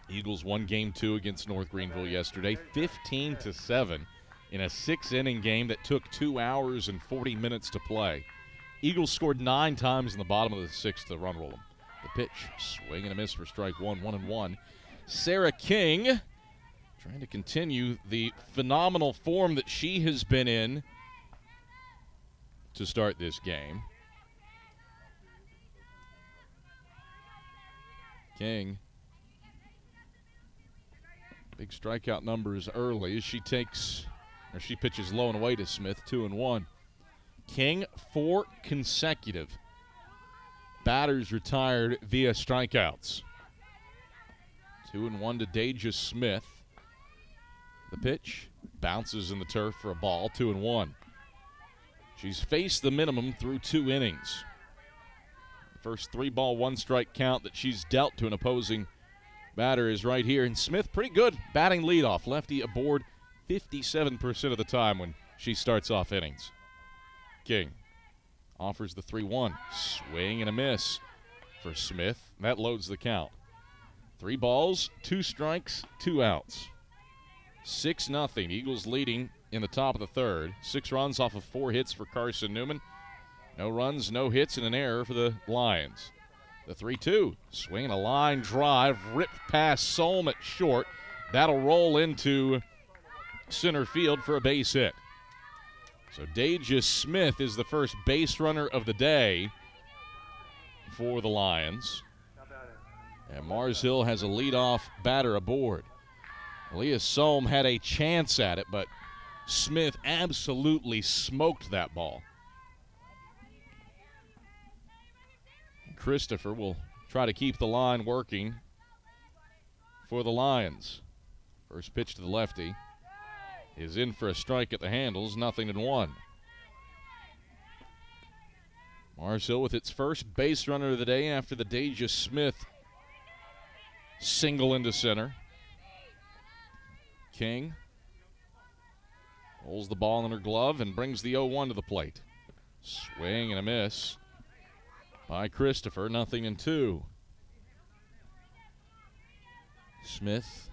Eagles won Game 2 against North Greenville yesterday, 15-7 in a 6-inning game that took 2 hours and 40 minutes to play. Eagles scored 9 times in the bottom of the sixth to run roll them. The pitch, swing and a miss for strike one, 1-1. Sarah King trying to continue the phenomenal form that she has been in to start this game. King, big strikeout numbers early as she pitches low and away to Smith, 2-1. King, 4 consecutive batters retired via strikeouts. 2-1 to Deja Smith. The pitch bounces in the turf for a ball, 2-1. She's faced the minimum through 2 innings. The first 3-ball, 1-strike count that she's dealt to an opposing batter is right here. And Smith, pretty good batting leadoff. Lefty aboard 57% of the time when she starts off innings. King offers the 3-1. Swing and a miss for Smith. That loads the count. 3 balls, 2 strikes, 2 outs. 6-0. Eagles leading in the top of the third. 6 runs off of 4 hits for Carson-Newman. No runs, no hits, and an error for the Lions. The 3-2. Swing and a line drive. Ripped past Sohm at short. That'll roll into center field for a base hit. So Deja Smith is the first base runner of the day for the Lions. And Mars Hill has a leadoff batter aboard. Leah Sohm had a chance at it, but Smith absolutely smoked that ball. Christopher will try to keep the line working for the Lions. First pitch to the lefty is in for a strike at the handles, 0-1. Mars Hill with its first base runner of the day after the Deja Smith single into center. King holds the ball in her glove and brings the 0-1 to the plate. Swing and a miss by Christopher, 0-2. Smith,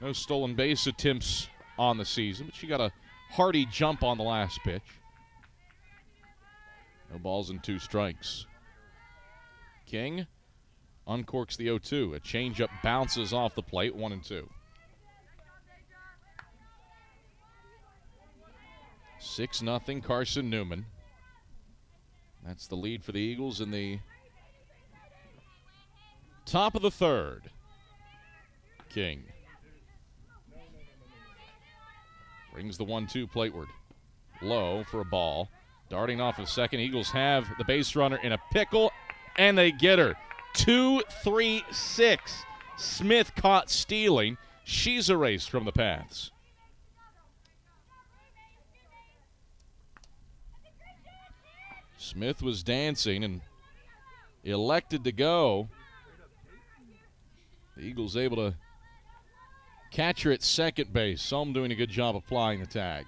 no stolen base attempts on the season, but she got a hearty jump on the last pitch. No balls and 2 strikes. King uncorks the 0-2. A changeup bounces off the plate, 1-2. 6-0 Carson-Newman. That's the lead for the Eagles in the top of the third. King brings the 1-2 plateward. Low for a ball. Darting off of second. Eagles have the base runner in a pickle, and they get her. 2-3-6. Smith caught stealing. She's erased from the paths. Smith was dancing and elected to go. The Eagles able to catch her at second base. Sohm doing a good job applying the tag.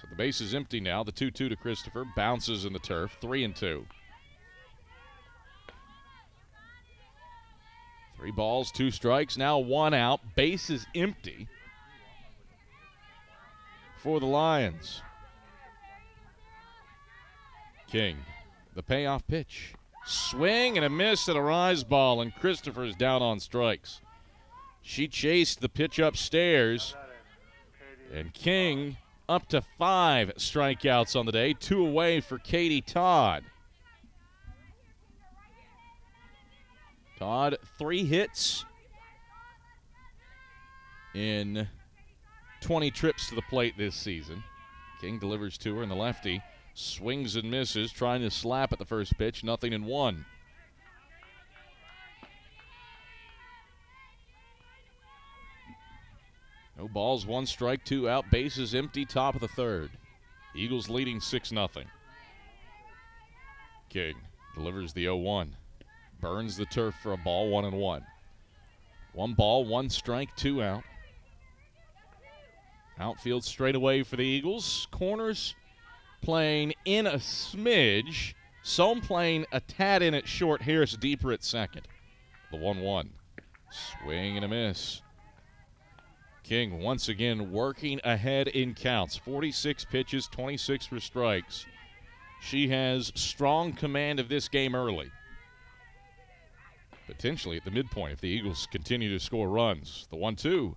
So the base is empty now. The 2-2 to Christopher. Bounces in the turf. 3-2. 3 balls, 2 strikes. Now 1 out. Base is empty for the Lions. King, the payoff pitch. Swing and a miss at a rise ball, and Christopher's down on strikes. She chased the pitch upstairs, and King up to 5 strikeouts on the day, 2 away for Katie Todd. Todd, 3 hits in 20 trips to the plate this season. King delivers to her, and the lefty swings and misses, trying to slap at the first pitch, 0-1. No balls, 1 strike, 2 out, bases empty, top of the third. Eagles leading 6-0. King delivers the 0-1. Burns the turf for a ball, 1-1. 1 ball, 1 strike, 2 out. Outfield straightaway for the Eagles. Corners playing in a smidge. Sohm playing a tad in at short. Harris deeper at second. The 1-1. Swing and a miss. King once again working ahead in counts. 46 pitches, 26 for strikes. She has strong command of this game early. Potentially at the midpoint if the Eagles continue to score runs. The 1-2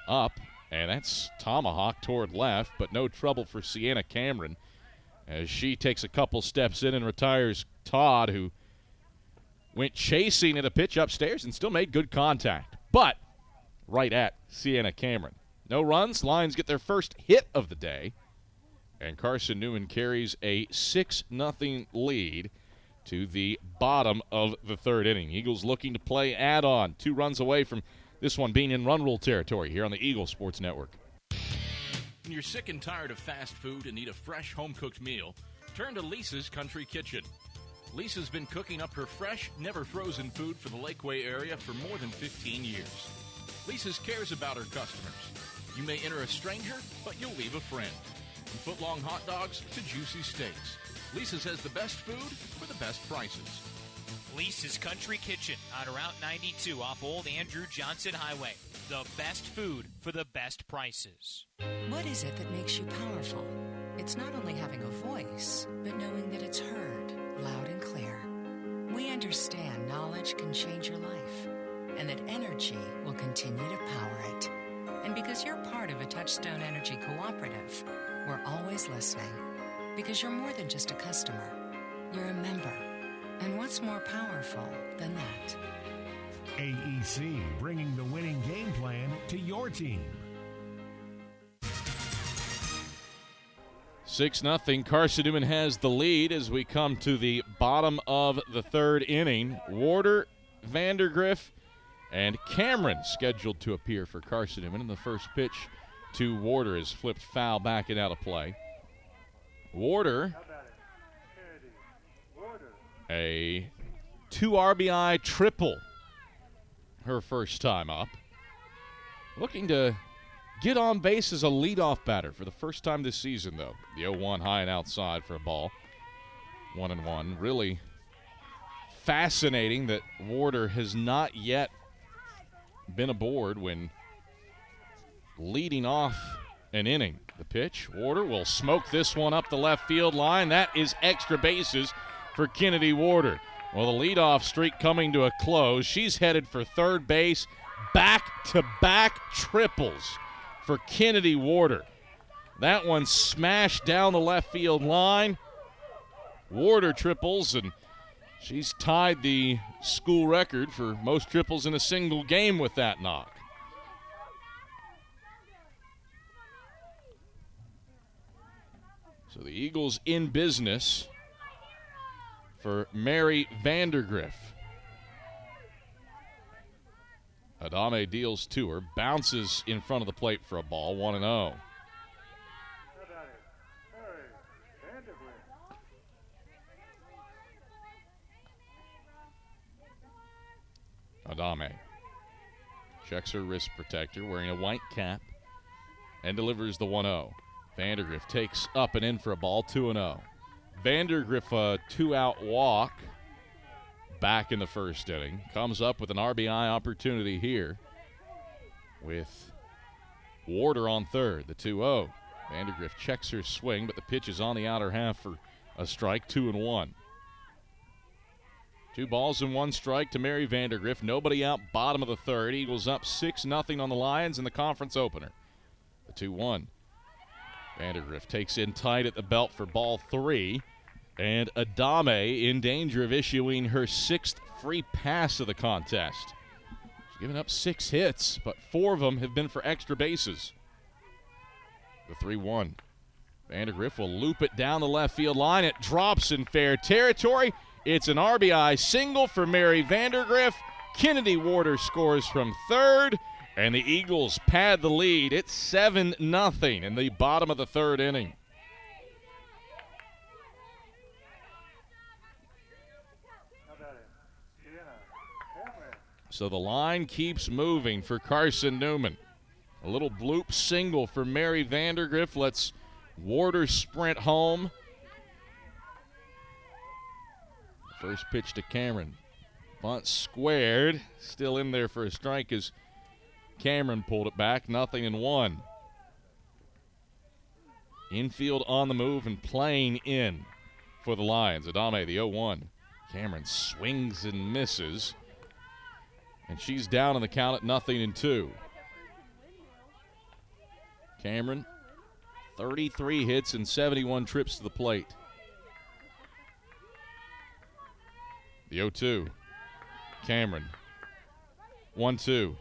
up. And that's tomahawk toward left, but no trouble for Sienna Cameron as she takes a couple steps in and retires Todd, who went chasing at a pitch upstairs and still made good contact, but right at Sienna Cameron. No runs. Lions get their first hit of the day, and Carson-Newman carries a 6-0 lead to the bottom of the third inning. Eagles looking to play add-on. 2 runs away from this one being in run rule territory here on the Eagle Sports Network. When you're sick and tired of fast food and need a fresh home-cooked meal, turn to Lisa's Country Kitchen. Lisa's been cooking up her fresh, never-frozen food for the Lakeway area for more than 15 years. Lisa's cares about her customers. You may enter a stranger, but you'll leave a friend. From foot-long hot dogs to juicy steaks, Lisa's has the best food for the best prices. Lisa's Country Kitchen on Route 92 off Old Andrew Johnson Highway. The best food for the best prices. What is it that makes you powerful? It's not only having a voice, but knowing that it's heard loud and clear. We understand knowledge can change your life, and that energy will continue to power it. And because you're part of a Touchstone Energy Cooperative, we're always listening. Because you're more than just a customer. You're a member. And what's more powerful than that? AEC, bringing the winning game plan to your team. 6-0. Carson-Newman has the lead as we come to the bottom of the third inning. Warder, Vandergriff, and Cameron scheduled to appear for Carson-Newman. And the first pitch to Warder is flipped foul back and out of play. Warder, a 2 RBI triple her first time up. Looking to get on base as a leadoff batter for the first time this season, though. The 0-1 high and outside for a ball. 1-1. Really fascinating that Warder has not yet been aboard when leading off an inning. The pitch, Warder will smoke this one up the left field line. That is extra bases for Kennedy Warder. Well, the leadoff streak coming to a close. She's headed for third base. Back-to-back triples for Kennedy Warder. That one smashed down the left field line. Warder triples, and she's tied the school record for most triples in a single game with that knock. So the Eagles in business for Mary Vandergriff. Adame deals to her, bounces in front of the plate for a ball, 1-0. Adame checks her wrist protector, wearing a white cap, and delivers the 1-0. Vandergriff takes up and in for a ball, 2-0. Vandergriff, a 2-out walk back in the first inning. Comes up with an RBI opportunity here with Warder on third, the 2-0. Vandergriff checks her swing, but the pitch is on the outer half for a strike, 2-1. 2 balls and 1 strike to Mary Vandergriff. Nobody out, bottom of the third. Eagles up 6-0 on the Lions in the conference opener. The 2-1. Vandergriff takes in tight at the belt for ball 3. And Adame in danger of issuing her 6th free pass of the contest. She's given up 6 hits, but 4 of them have been for extra bases. The 3-1. Vandergriff will loop it down the left field line. It drops in fair territory. It's an RBI single for Mary Vandergriff. Kennedy Warder scores from third, and the Eagles pad the lead. It's 7-0 in the bottom of the third inning. So the line keeps moving for Carson-Newman. A little bloop single for Mary Vandergriff lets Warder sprint home. First pitch to Cameron. Bunt squared. Still in there for a strike as Cameron pulled it back. 0-1. Infield on the move and playing in for the Lions. Adame, the 0-1. Cameron swings and misses. And she's down on the count at 0-2. Cameron, 33 hits and 71 trips to the plate. The 0-2. Cameron. 1-2.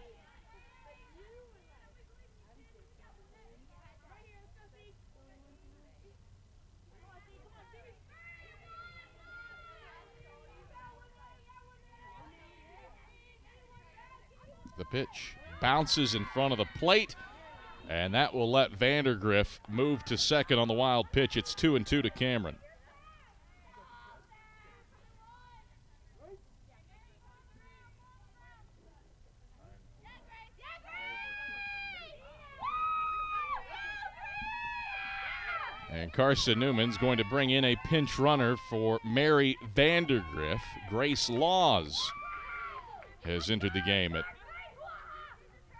The pitch bounces in front of the plate, and that will let Vandergriff move to second on the wild pitch. It's 2-2 to Cameron. And Carson-Newman's going to bring in a pinch runner for Mary Vandergriff. Grace Laws has entered the game at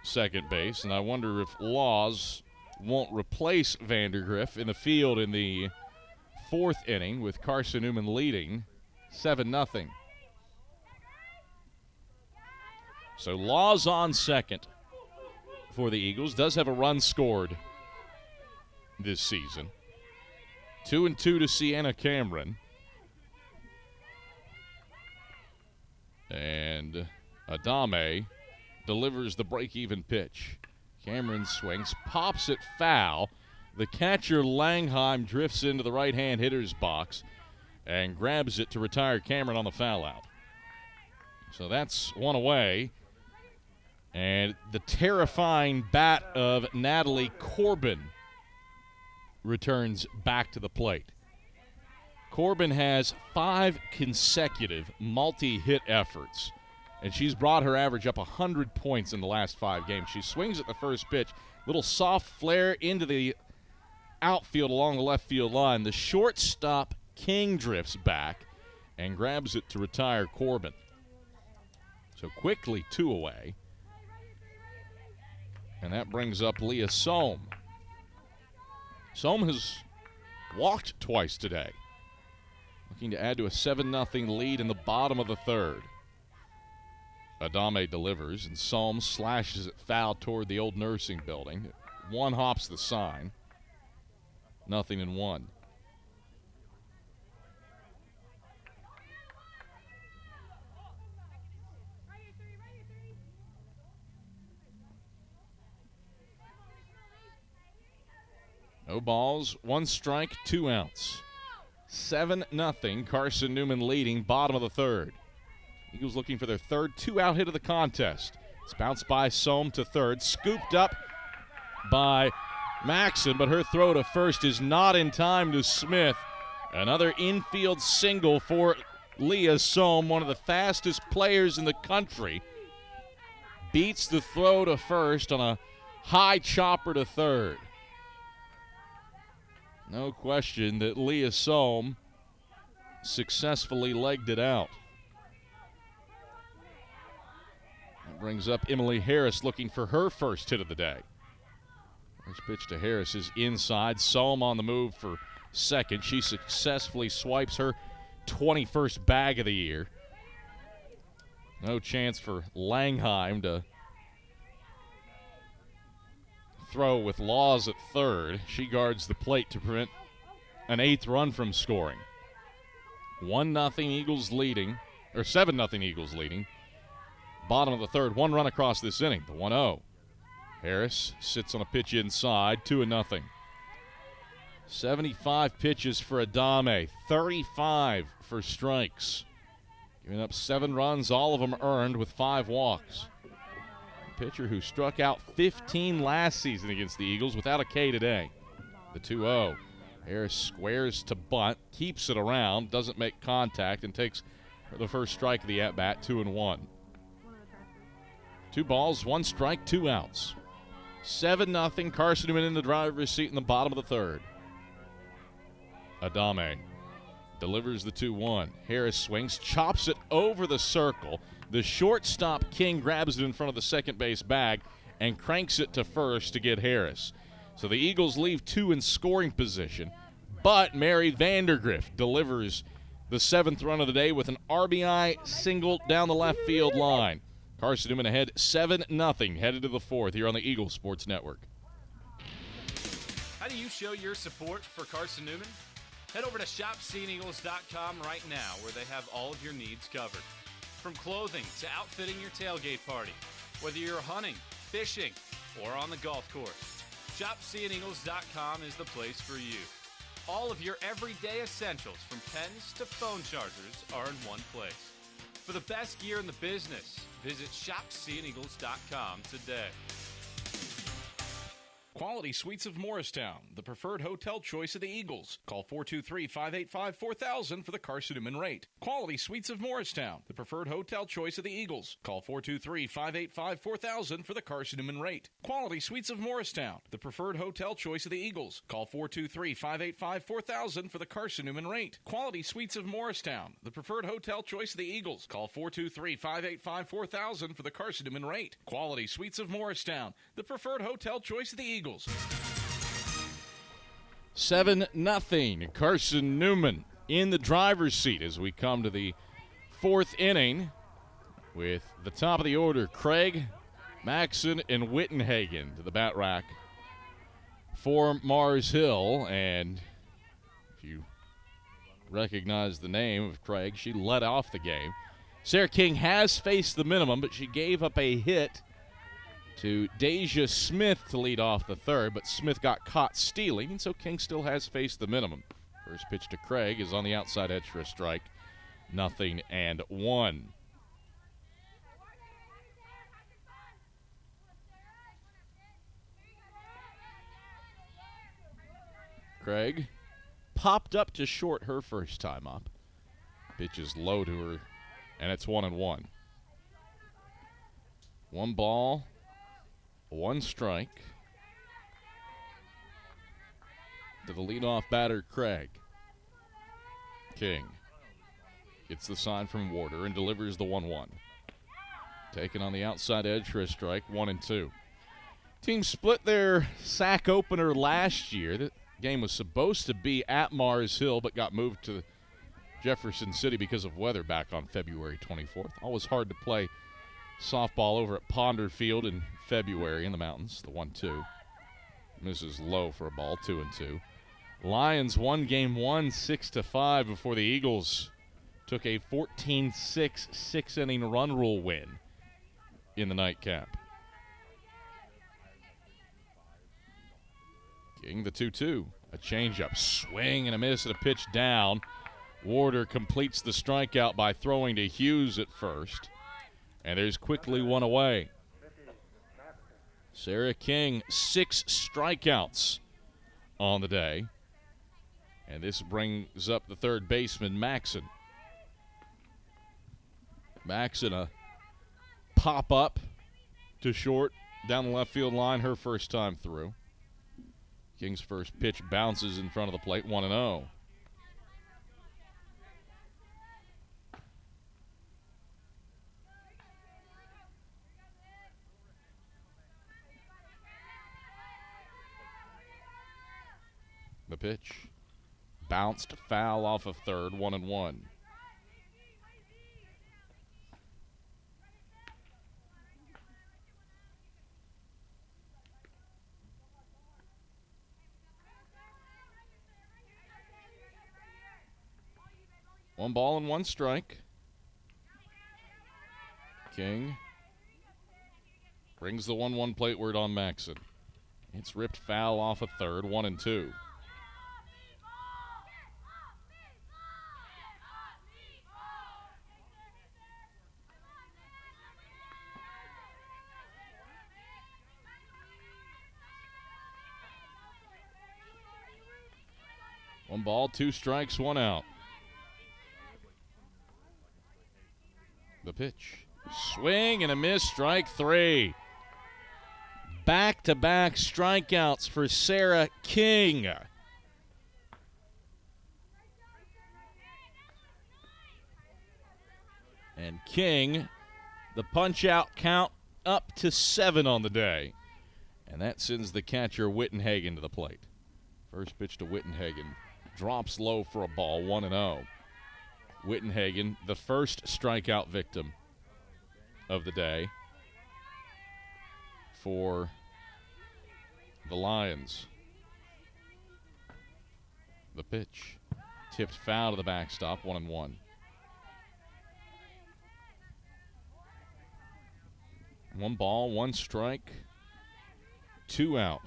second base, and I wonder if Laws won't replace Vandergriff in the field in the fourth inning with Carson-Newman leading 7-0. So Laws on second for the Eagles. Does have a run scored this season. 2-2 to Sienna Cameron. And Adame delivers the break-even pitch. Cameron swings, pops it foul. The catcher, Langheim, drifts into the right-hand hitter's box and grabs it to retire Cameron on the foul out. So that's one away. And the terrifying bat of Natalie Corbin returns back to the plate. Corbin has 5 consecutive multi-hit efforts, and she's brought her average up 100 points in the last 5 games. She swings at the first pitch, little soft flare into the outfield along the left field line. The shortstop, King, drifts back and grabs it to retire Corbin. So quickly 2 away. And that brings up Leah Sohm. Sohm has walked twice today, looking to add to a 7-0 lead in the bottom of the third. Adame delivers, and Sohm slashes it foul toward the old nursing building. 1 hops the sign. 0-1. No balls, 1 strike, 2 outs. 7-0, Carson-Newman leading, bottom of the third. Eagles looking for their third 2-out hit of the contest. It's bounced by Sohm to third, scooped up by Maxson, but her throw to first is not in time to Smith. Another infield single for Leah Sohm, one of the fastest players in the country. Beats the throw to first on a high chopper to third. No question that Leah Sohm successfully legged it out. That brings up Emily Harris looking for her first hit of the day. First pitch to Harris is inside. Sohm on the move for second. She successfully swipes her 21st bag of the year. No chance for Langheim to throw with Laws at third. She guards the plate to prevent an 8th run from scoring. 1-0 Eagles leading, or 7-0 Eagles leading. Bottom of the third, 1 run across this inning, the 1-0. Harris sits on a pitch inside, 2-0. 75 pitches for Adame, 35 for strikes. Giving up 7 runs, all of them earned with 5 walks. Pitcher who struck out 15 last season against the Eagles without a K today. The 2-0. Harris squares to bunt, keeps it around, doesn't make contact, and takes the first strike of the at-bat, 2-1. 2 balls, 1 strike, 2 outs. 7-0, Carson-Newman in the driver's seat in the bottom of the third. Adame delivers the 2-1. Harris swings, chops it over the circle. The shortstop, King, grabs it in front of the second base bag and cranks it to first to get Harris. So the Eagles leave 2 in scoring position, but Mary Vandergrift delivers the 7th run of the day with an RBI single down the left field line. Carson-Newman ahead 7-0, headed to the 4th here on the Eagles Sports Network. How do you show your support for Carson-Newman? Head over to shopseeingeagles.com right now, where they have all of your needs covered. From clothing to outfitting your tailgate party, whether you're hunting, fishing, or on the golf course, shopseeingeagles.com is the place for you. All of your everyday essentials, from pens to phone chargers, are in one place. For the best gear in the business, visit shopseeingeagles.com today. Quality Suites of Morristown, the preferred hotel choice of the Eagles. Call 423-585-4000 for the Carson-Newman rate. Quality Suites of Morristown, the preferred hotel choice of the Eagles. Call 423-585-4000 for the Carson-Newman rate. Quality Suites of Morristown, the preferred hotel choice of the Eagles. Call 423-585-4000 for the Carson-Newman rate. Quality Suites of Morristown, the preferred hotel choice of the Eagles. Call 423-585-4000 for the Carson-Newman rate. Quality Suites of Morristown, the preferred hotel choice of the Eagles. 7-0, Carson-Newman in the driver's seat as we come to the 4th inning with the top of the order, Craig, Maxson, and Wittenhagen to the bat rack for Mars Hill. And if you recognize the name of Craig, she led off the game. Sarah King has faced the minimum, but she gave up a hit to Deja Smith to lead off the third, but Smith got caught stealing, and so King still has faced the minimum. First pitch to Craig is on the outside edge for a strike. 0-1. Craig popped up to short her first time up. Pitch is low to her, and it's 1-1. 1 ball, 1 strike to the leadoff batter, Craig. King gets the sign from Warder and delivers the 1-1. Taken on the outside edge for a strike, 1-2. Teams split their sack opener last year. The game was supposed to be at Mars Hill, but got moved to Jefferson City because of weather back on February 24th. Always hard to play softball over at Ponder Field in February in the mountains. The 1-2. Misses low for a ball, 2-2. Lions won game 1, 6-5 before the Eagles took a 14-6 6-inning run rule win in the nightcap. King the 2-2. A changeup, swing and a miss and a pitch down. Warder completes the strikeout by throwing to Hughes at first. And there's quickly one away. Sarah King, 6 strikeouts on the day. And this brings up the third baseman, Maxon. Maxon, a pop-up to short down the left field line, her first time through. King's first pitch bounces in front of the plate, 1-0. The pitch bounced foul off of third, 1-1. One ball and 1 strike. King brings the 1-1 plateward on Maxon. It's ripped foul off of third, 1-2. One ball, 2 strikes, 1 out. The pitch. Swing and a miss, strike 3. Back-to-back strikeouts for Sarah King. And King, the punch-out count up to 7 on the day. And that sends the catcher Wittenhagen to the plate. First pitch to Wittenhagen. Drops low for a ball, 1-0. Wittenhagen, the first strikeout victim of the day for the Lions. The pitch tipped foul to the backstop, 1-1. One ball, 1 strike, 2 out.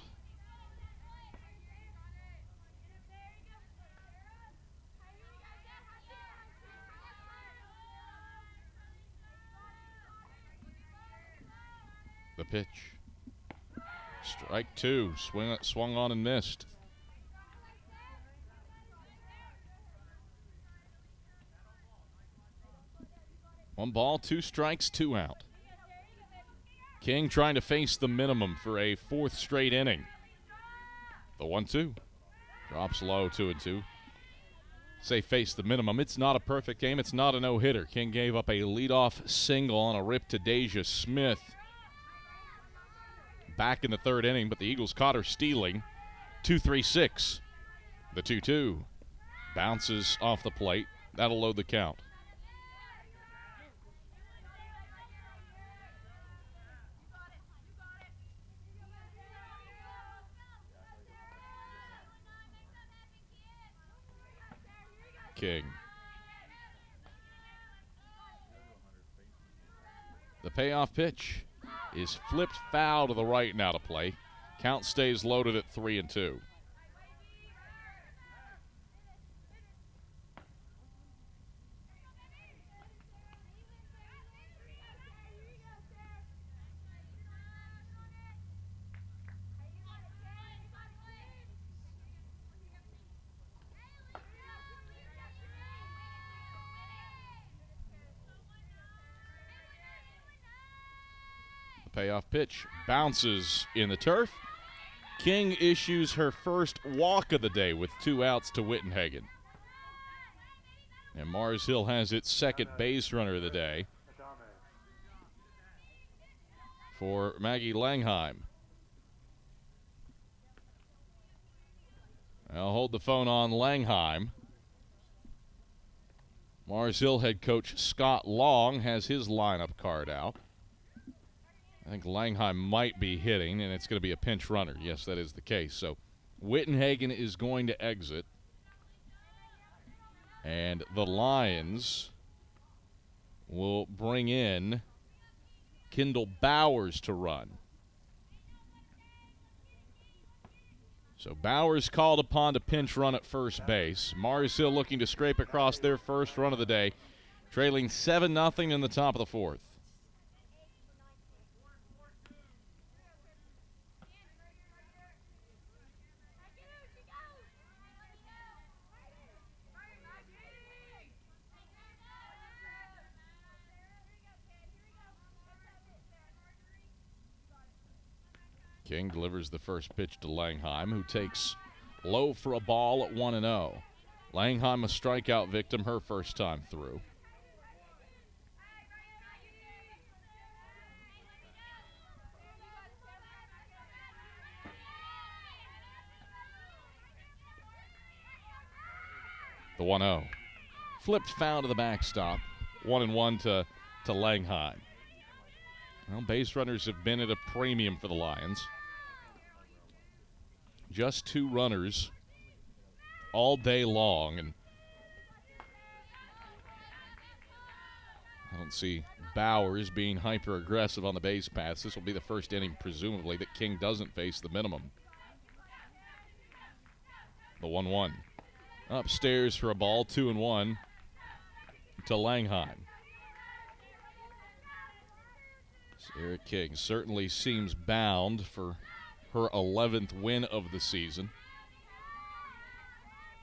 The pitch. Strike 2. Swung on and missed. One ball, 2 strikes, 2 out. King trying to face the minimum for a 4th straight inning. The 1-2. Drops low, 2-2. Say face the minimum. It's not a perfect game. It's not a no-hitter. King gave up a leadoff single on a rip to Deja Smith back in the 3rd inning, but the Eagles caught her stealing. 2-3-6. The 2-2 bounces off the plate. That'll load the count. King The payoff pitch is flipped foul to the right now to play. Count stays loaded at 3-2. Payoff pitch bounces in the turf. King issues her first walk of the day with 2 outs to Wittenhagen. And Mars Hill has its second base runner of the day for Maggie Langheim. I'll hold the phone on Langheim. Mars Hill head coach Scott Long has his lineup card out. I think Langheim might be hitting, and it's going to be a pinch runner. Yes, that is the case. So Wittenhagen is going to exit. And the Lions will bring in Kendall Bowers to run. So Bowers called upon to pinch run at first base. Mars Hill looking to scrape across their first run of the day, trailing 7-0 in the top of the 4th. King delivers the first pitch to Langheim, who takes low for a ball at 1-0. Langheim a strikeout victim her first time through. The 1-0. Flipped foul to the backstop. 1-1 to Langheim. Well, base runners have been at a premium for the Lions. Just 2 runners all day long, and I don't see Bowers being hyper-aggressive on the base paths. This will be the first inning, presumably, that King doesn't face the minimum. The 1-1. Upstairs for a ball, 2-1 to Langheim. Sarah King certainly seems bound for her 11th win of the season.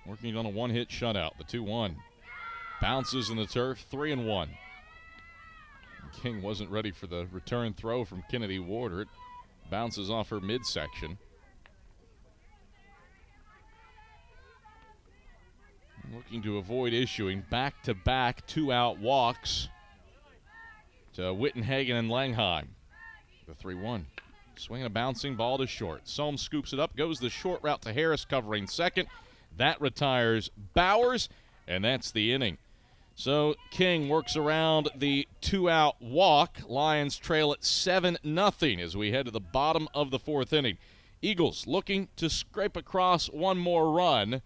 Working on a 1-hit shutout, the 2-1. Bounces in the turf, 3-1. King wasn't ready for the return throw from Kennedy Warder. It bounces off her midsection. Looking to avoid issuing back-to-back 2-out walks to Wittenhagen and Langheim. The 3-1. Swinging a bouncing ball to short. Sohm scoops it up, goes the short route to Harris, covering second. That retires Bowers, and that's the inning. So King works around the 2-out walk. Lions trail at 7-0 as we head to the bottom of the 4th inning. Eagles looking to scrape across one more run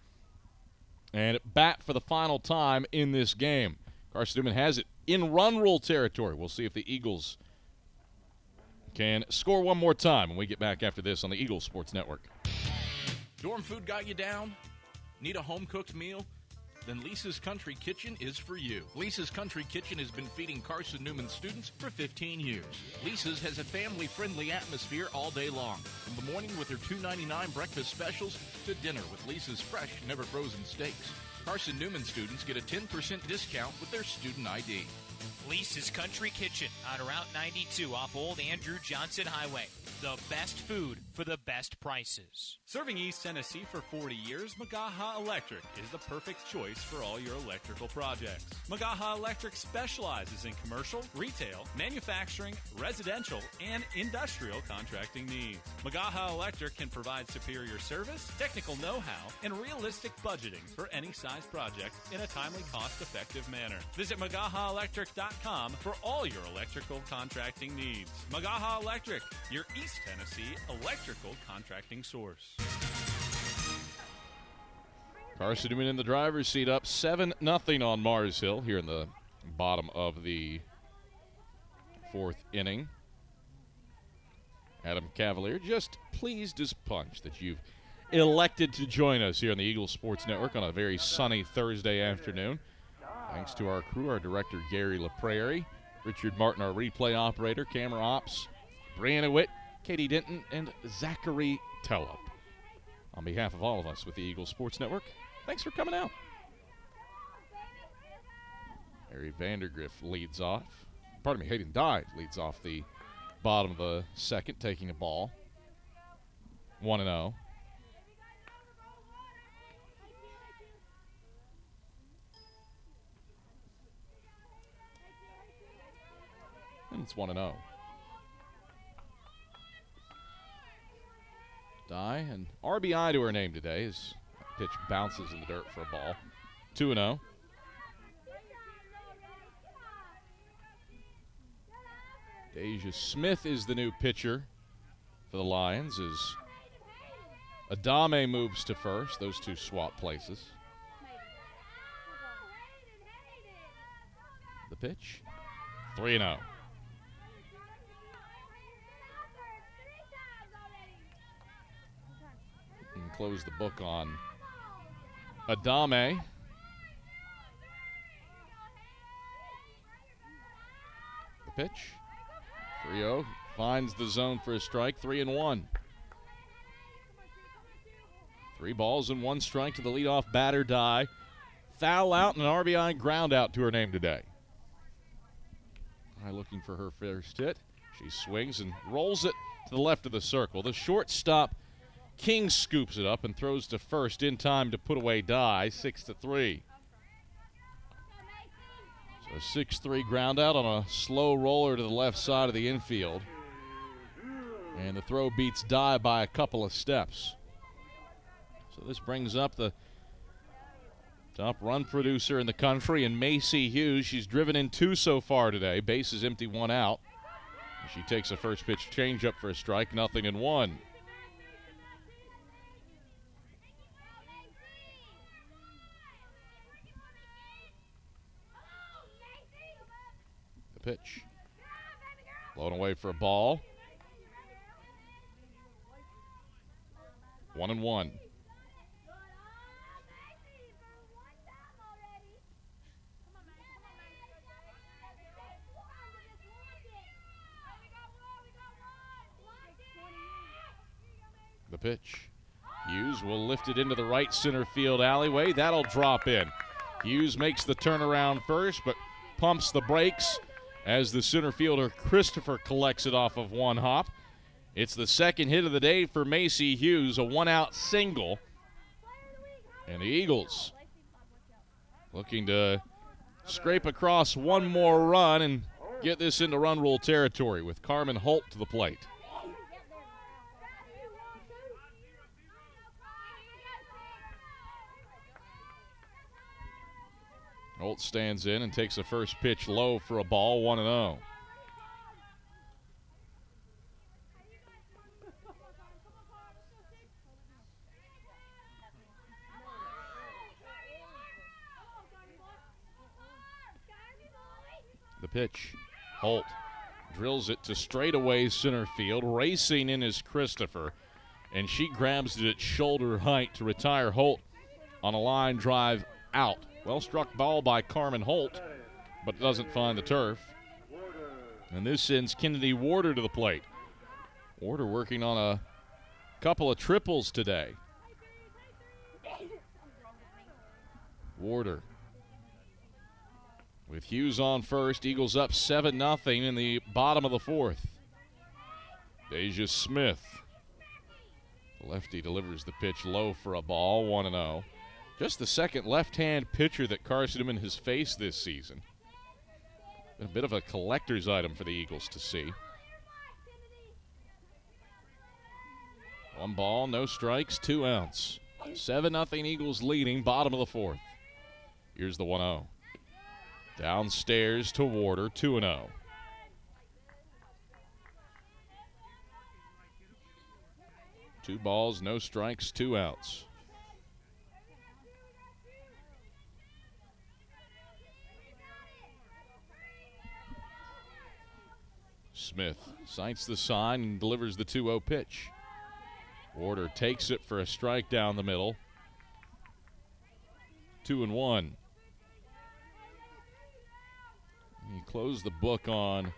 and bat for the final time in this game. Carson-Newman has it in run rule territory. We'll see if the Eagles can score one more time when we get back after this on the Eagles Sports Network. Dorm food got you down? Need a home-cooked meal? Then Lisa's Country Kitchen is for you. Lisa's Country Kitchen has been feeding Carson-Newman students for 15 years. Lisa's has a family-friendly atmosphere all day long. From the morning with their $2.99 breakfast specials to dinner with Lisa's fresh, never-frozen steaks. Carson-Newman students get a 10% discount with their student ID. Lisa's Country Kitchen on Route 92 off Old Andrew Johnson Highway. The best food for the best prices. Serving East Tennessee for 40 years, Magaha Electric is the perfect choice for all your electrical projects. Magaha Electric specializes in commercial, retail, manufacturing, residential, and industrial contracting needs. Magaha Electric can provide superior service, technical know-how, and realistic budgeting for any size project in a timely, cost-effective manner. Visit MagahaElectric.com for all your electrical contracting needs. Magaha Electric, your East Tennessee electrical contracting source. Carson-Newman in the driver's seat, up 7-0 on Mars Hill here in the bottom of the fourth inning. Adam Cavalier just pleased as punch that you've elected to join us here on the Eagles Sports Network on a very sunny Thursday afternoon. Thanks to our crew, our director Gary LaPrairie, Richard Martin, our replay operator, camera ops, Brianna Witt, Katie Denton, and Zachary Tellup. On behalf of all of us with the Eagles Sports Network, thanks for coming out. Harry Vandergriff leads off. Pardon me, Hayden Dye leads off the bottom of the second, taking a ball. 1-0. And it's 1-0. Dye, an RBI to her name today as the pitch bounces in the dirt for a ball. 2-0. Deja Smith is the new pitcher for the Lions as Adame moves to first. Those two swap places. The pitch, 3-0. And close the book on Adame. The pitch, 3-0, finds the zone for a strike, 3-1. 3 balls and 1 strike to the leadoff batter, Dye. Foul out and an RBI ground out to her name today. Dye looking for her first hit. She swings and rolls it to the left of the circle. The shortstop, King, scoops it up and throws to first in time to put away Dye, 6-3. So 6-3 ground out on a slow roller to the left side of the infield. And the throw beats Dye by a couple of steps. So this brings up the top run producer in the country in Macy Hughes. She's driven in 2 so far today. Bases empty, 1 out. She takes a first pitch changeup for a strike, 0-1. The pitch. Blown away for a ball. 1-1. The pitch. Hughes will lift it into the right center field alleyway. That'll drop in. Hughes makes the turnaround first, but pumps the brakes as the center fielder Christopher collects it off of one hop. It's the second hit of the day for Macy Hughes, a 1-out single. And the Eagles looking to scrape across one more run and get this into run rule territory with Carmen Holt to the plate. Holt stands in and takes a first pitch low for a ball, 1-0. The pitch. Holt drills it to straightaway center field. Racing in is Christopher, and she grabs it at shoulder height to retire Holt on a line drive out. Well struck ball by Carmen Holt, but doesn't find the turf. And this sends Kennedy Warder to the plate. Warder working on a couple of triples today. Warder with Hughes on first. Eagles up 7-0 in the bottom of the fourth. Deja Smith. The lefty delivers the pitch low for a ball, 1-0. Just the second left-hand pitcher that Carson-Newman has faced this season. Been a bit of a collector's item for the Eagles to see. 1 ball, no strikes, 2 outs. 7-0 Eagles leading, bottom of the fourth. Here's the 1-0. Downstairs to Warder, 2-0. Two balls, no strikes, 2 outs. Smith sights the sign and delivers the 2-0 pitch. Warder takes it for a strike down the middle. 2-1. He closed the book on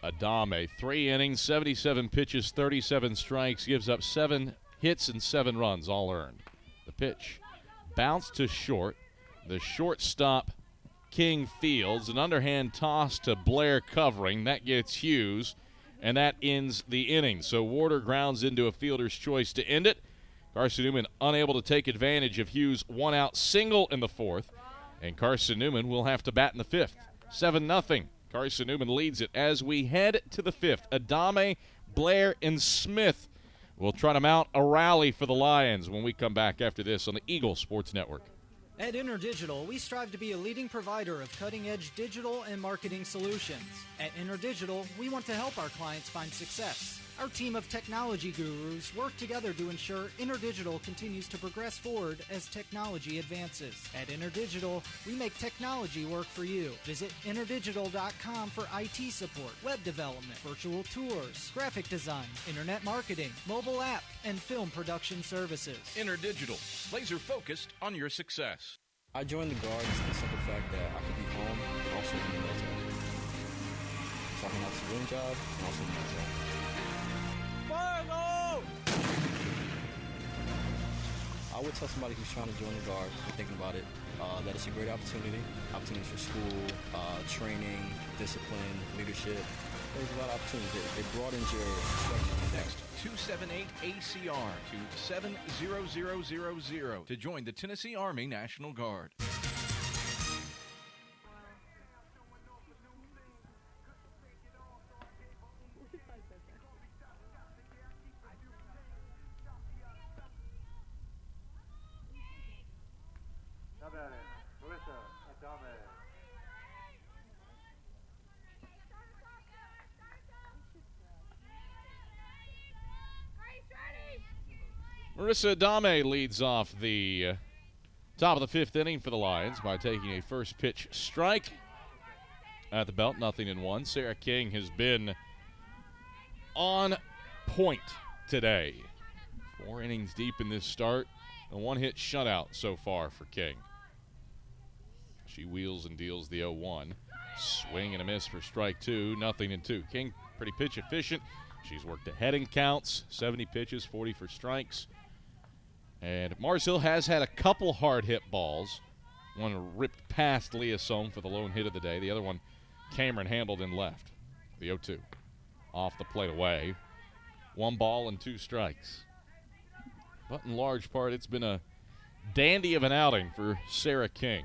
Adame. 3 innings, 77 pitches, 37 strikes, gives up 7 hits and 7 runs, all earned. The pitch bounced to short. The shortstop, King, fields. An underhand toss to Blair covering. That gets Hughes, and that ends the inning. So Warder grounds into a fielder's choice to end it. Carson-Newman unable to take advantage of Hughes' one-out single in the 4th, and Carson-Newman will have to bat in the 5th. 7-0. Carson-Newman leads it as we head to the 5th. Adame, Blair, and Smith will try to mount a rally for the Lions when we come back after this on the Eagle Sports Network. At InterDigital, we strive to be a leading provider of cutting-edge digital and marketing solutions. At InterDigital, we want to help our clients find success. Our team of technology gurus work together to ensure InterDigital continues to progress forward as technology advances. At InterDigital, we make technology work for you. Visit interdigital.com for IT support, web development, virtual tours, graphic design, internet marketing, mobile app, and film production services. InterDigital, laser focused on your success. I joined the Guard for the simple fact that I could be home and also in the military. So I can have a civilian job and also in the military. I would tell somebody who's trying to join the Guard and thinking about it that it's a great opportunity. Opportunities for school, training, discipline, leadership. There's a lot of opportunities. It broadens your perspective. Next, 278-ACR to 70000 to join the Tennessee Army National Guard. Marissa Adame leads off the top of the 5th inning for the Lions by taking a first pitch strike at the belt, 0-1. Sarah King has been on point today. 4 innings deep in this start, a 1-hit shutout so far for King. She wheels and deals the 0-1. Swing and a miss for strike 2, 0-2. King pretty pitch efficient. She's worked ahead in counts, 70 pitches, 40 for strikes. And Mars Hill has had a couple hard hit balls. One ripped past Leah Sohm for the lone hit of the day. The other one Cameron handled in left. The 0-2. Off the plate away. 1 ball and 2 strikes. But in large part, it's been a dandy of an outing for Sarah King.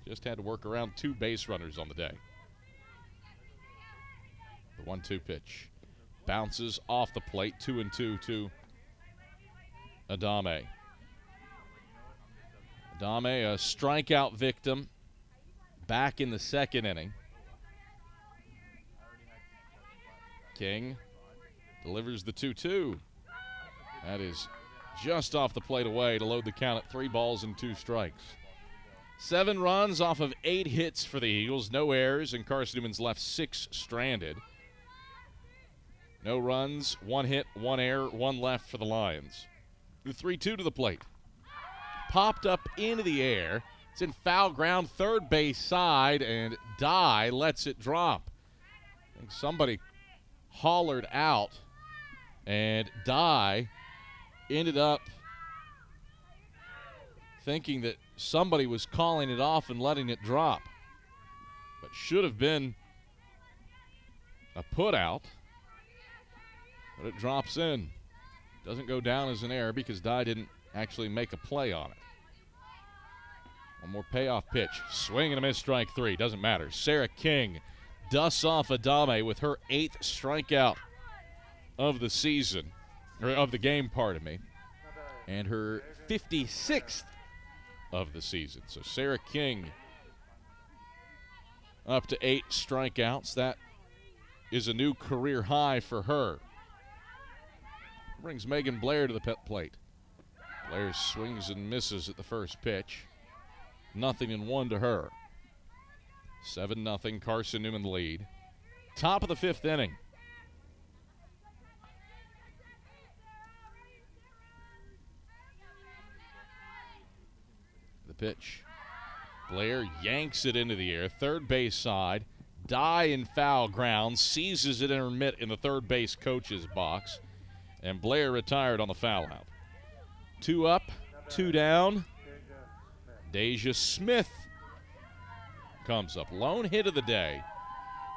Just had to work around 2 base runners on the day. The 1-2 pitch. Bounces off the plate, 2-2 to Adame. Adame, a strikeout victim, back in the 2nd inning. King delivers the 2-2. That is just off the plate away to load the count at 3 balls and 2 strikes. 7 runs off of 8 hits for the Eagles, no errors, and Carson-Newman's left 6 stranded. No runs, 1 hit, 1 error, 1 left for the Lions. The 3-2 to the plate. Popped up into the air. It's in foul ground, 3rd base side, and Dye lets it drop. I think somebody hollered out, and Dye ended up thinking that somebody was calling it off and letting it drop. But should have been a put out. But it drops in. Doesn't go down as an error because Dye didn't actually make a play on it. One more payoff pitch. Swing and a miss, strike 3. Doesn't matter. Sarah King dusts off Adame with her 8th strikeout of the season, or of the game, pardon me, and her 56th of the season. So Sarah King up to 8 strikeouts. That is a new career high for her. Brings Megan Blair to the plate. Blair swings and misses at the first pitch. 0-1 to her. 7-0 Carson-Newman lead. Top of the 5th inning. The pitch. Blair yanks it into the air. Third base side. Die in foul ground. Seizes it intermit in the third base coach's box. And Blair retired on the foul out. 2 up, 2 down. Deja Smith comes up. Lone hit of the day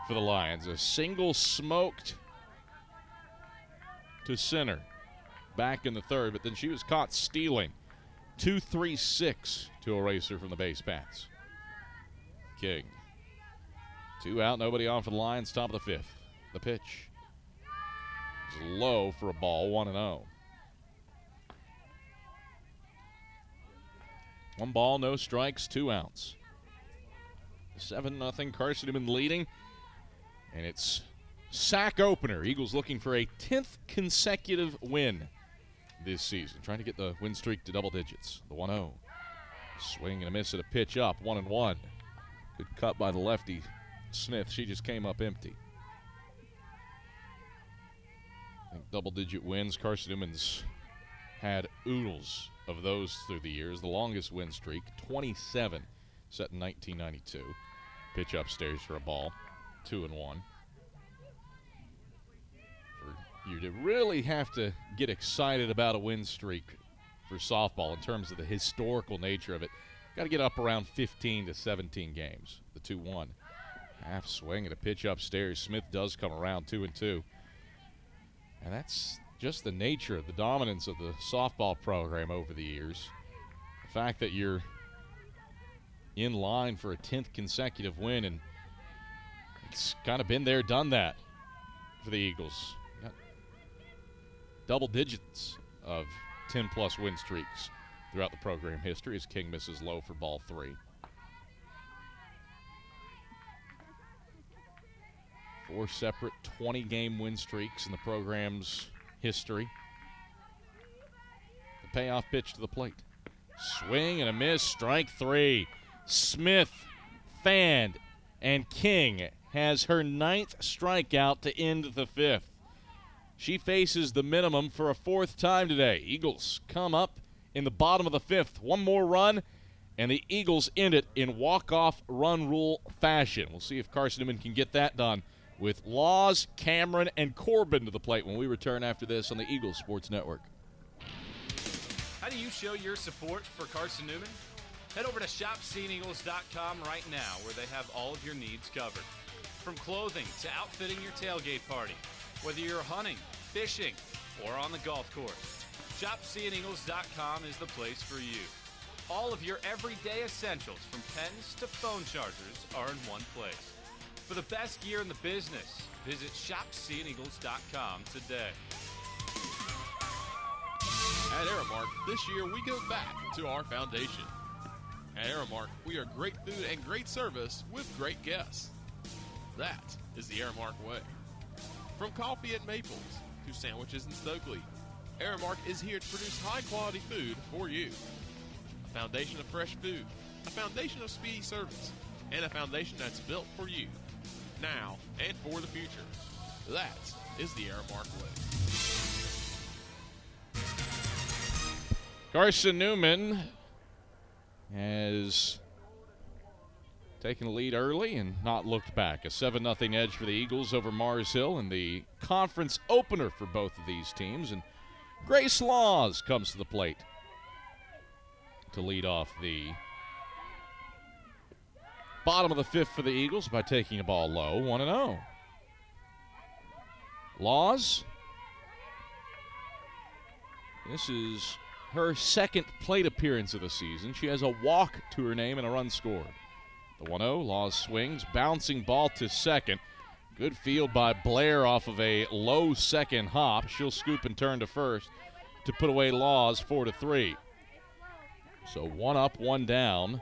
for the Lions. A single smoked to center back in the third, but then she was caught stealing. 2-3-6 to erase her from the base paths. King. 2 out, nobody on for the Lions, top of the 5th. The pitch is low for a ball, 1-0. 1 ball, no strikes, 2 outs. 7-0, Carson-Newman leading. And it's sack opener. Eagles looking for a 10th consecutive win this season. Trying to get the win streak to double digits. The 1-0. Swing and a miss at a pitch up, 1-1. Good cut by the lefty Smith. She just came up empty. I think double-digit wins. Carson-Newman's had oodles of those through the years. The longest win streak, 27, set in 1992. Pitch upstairs for a ball, 2-1. For you to really have to get excited about a win streak for softball in terms of the historical nature of it, got to get up around 15 to 17 games. The 2-1. Half swing and a pitch upstairs. Smith does come around 2-2. And that's just the nature of the dominance of the softball program over the years. The fact that you're in line for a 10th consecutive win, and it's kind of been there, done that for the Eagles. Got double digits of 10-plus win streaks throughout the program history as King misses low for ball 3. 4 separate 20-game win streaks in the program's history. The payoff pitch to the plate. Swing and a miss, strike 3. Smith fanned, and King has her 9th strikeout to end the 5th. She faces the minimum for a 4th time today. Eagles come up in the bottom of the 5th. 1 more run, and the Eagles end it in walk-off run rule fashion. We'll see if Carson-Newman can get that done with Laws, Cameron, and Corbin to the plate when we return after this on the Eagles Sports Network. How do you show your support for Carson-Newman? Head over to shopseeingeagles.com right now, where they have all of your needs covered. From clothing to outfitting your tailgate party, whether you're hunting, fishing, or on the golf course, shopseeingeagles.com is the place for you. All of your everyday essentials, from pens to phone chargers, are in one place. For the best gear in the business, visit shopseeingeagles.com today. At Aramark, this year we go back to our foundation. At Aramark, we are great food and great service with great guests. That is the Aramark way. From coffee at Maples to sandwiches in Stokely, Aramark is here to produce high-quality food for you. A foundation of fresh food, a foundation of speedy service, and a foundation that's built for you, now and for the future. That is the Aramark way. Carson-Newman has taken the lead early and not looked back. A 7-0 edge for the Eagles over Mars Hill in the conference opener for both of these teams. And Grace Laws comes to the plate to lead off the bottom of the 5th for the Eagles by taking a ball low, 1-0. Laws, this is her 2nd plate appearance of the season. She has a walk to her name and a run scored. The 1-0, Laws swings, bouncing ball to second. Good field by Blair off of a low second hop. She'll scoop and turn to first to put away Laws 4-3. So 1 up, 1 down.